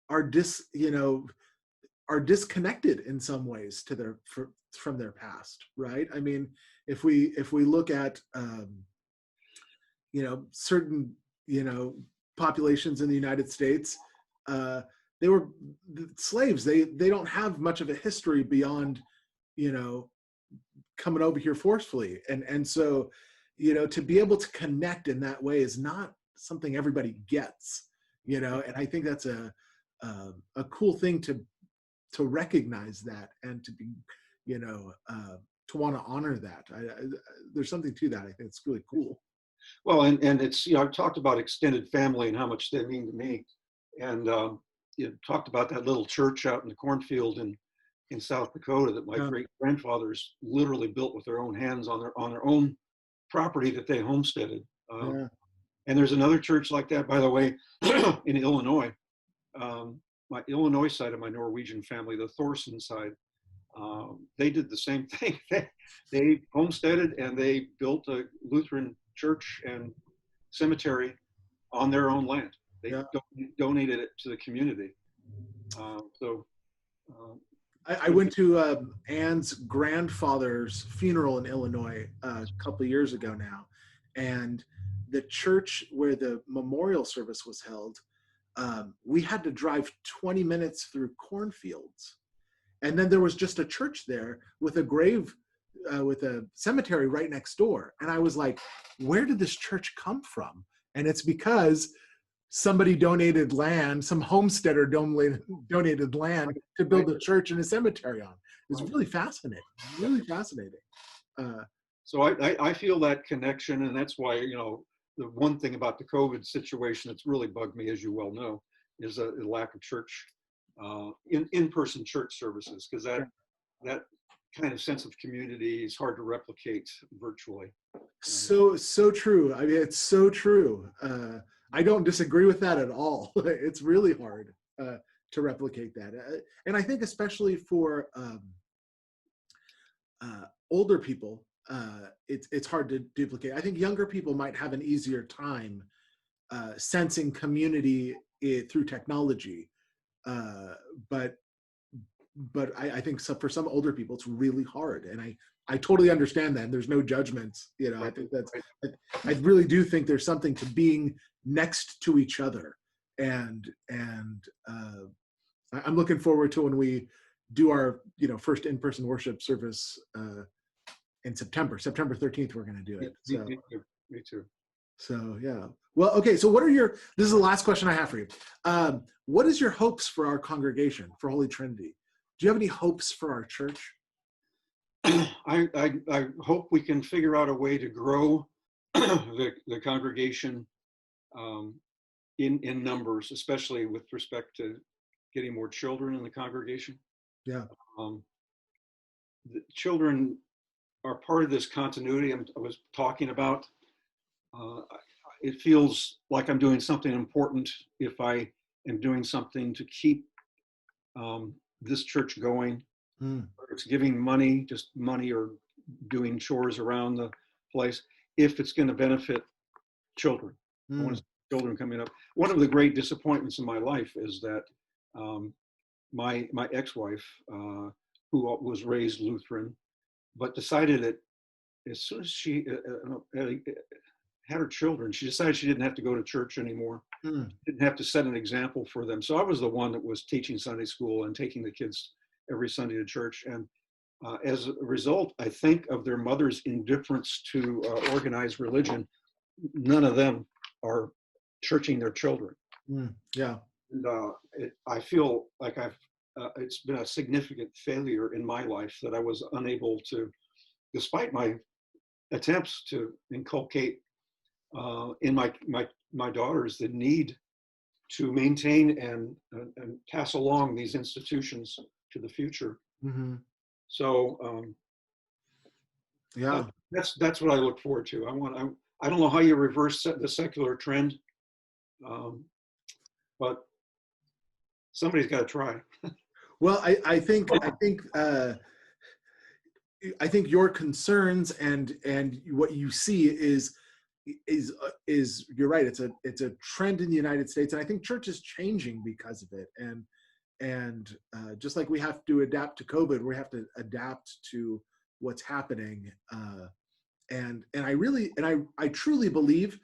are disconnected in some ways to from their past, right? I mean, if we look at certain populations in the United States, they were slaves. They don't have much of a history beyond coming over here forcefully, and so to be able to connect in that way is not something everybody gets, and I think that's a cool thing to recognize that and to be to want to honor that. There's something to that. I think it's really cool.
Well, and it's, I've talked about extended family and how much they mean to me. And you talked about that little church out in the cornfield in South Dakota that my great grandfathers literally built with their own hands on their own property that they homesteaded. And there's another church like that, by the way, in Illinois. My Illinois side of my Norwegian family, the Thorson side, they did the same thing. They homesteaded and they built a Lutheran church and cemetery on their own land. They donated it to the community.
I went to Anne's grandfather's funeral in Illinois a couple of years ago now, and the church where the memorial service was held, we had to drive 20 minutes through cornfields. And then there was just a church there with a grave, with a cemetery right next door. And I was like, where did this church come from? And it's because somebody donated land, some homesteader donated land to build a church and a cemetery on. It's really fascinating, really fascinating.
So I feel that connection, and that's why, the one thing about the COVID situation that's really bugged me, as you well know, is a lack of church, in-person church services, because that kind of sense of community is hard to replicate virtually.
So true. I mean, it's so true. I don't disagree with that at all. It's really hard to replicate that. And I think especially for older people, it's hard to duplicate. I think younger people might have an easier time sensing community through technology. But I think for some older people, it's really hard. And I totally understand that. And there's no judgments. I think I really do think there's something to being next to each other. And I'm looking forward to when we do our, first in-person worship service in September 13th, we're going to do it. So,
me too.
So, yeah. Well, okay. So this is the last question I have for you. What is your hopes for our congregation, for Holy Trinity? Do you have any hopes for our church?
I hope we can figure out a way to grow the congregation in numbers, especially with respect to getting more children in the congregation.
Yeah.
Um, the children are part of this continuity I was talking about. Uh, it feels like I'm doing something important if I am doing something to keep this church going.
Mm.
It's giving money, just money, or doing chores around the place, if it's going to benefit children. I want to see children coming up. One of the great disappointments in my life is that my ex-wife, who was raised Lutheran, but decided that as soon as she had her children, she decided she didn't have to go to church anymore.
Mm.
Didn't have to set an example for them. So I was the one that was teaching Sunday school and taking the kids every Sunday to church. And as a result, I think of their mother's indifference to organized religion. None of them are churching their children.
Mm. Yeah.
And I feel like it's been a significant failure in my life that I was unable to, despite my attempts to inculcate in my daughters the need to maintain and pass along these institutions to the future.
Mm-hmm.
So
Yeah.
that's what I look forward to. I don't know how you reverse the secular trend, but somebody's got to try.
Well, I think your concerns and what you see is you're right. It's a trend in the United States, and I think church is changing because of it. And just like we have to adapt to COVID, we have to adapt to what's happening. And I truly believe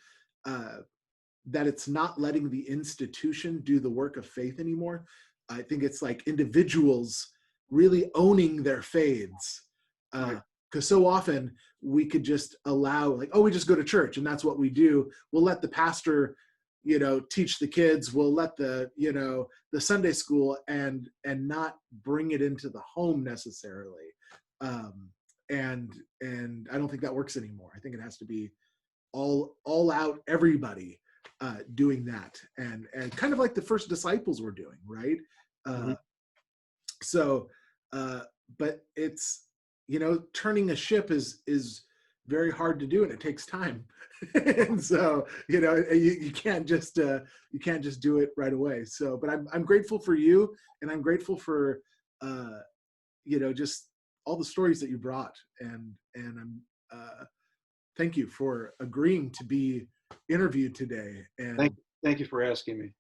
that it's not letting the institution do the work of faith anymore. I think it's like individuals really owning their faiths. Because so often we could just allow, like, oh, we just go to church and that's what we do. We'll let the pastor, teach the kids. We'll let the Sunday school and not bring it into the home necessarily. And I don't think that works anymore. I think it has to be all out, everybody doing that, and kind of like the first disciples were doing, right?
Mm-hmm.
So, but it's turning a ship is very hard to do, and it takes time. And so you can't just do it right away. So, but I'm grateful for you, and I'm grateful for just all the stories that you brought, and I'm thank you for agreeing to be interviewed today. And
thank you for asking me.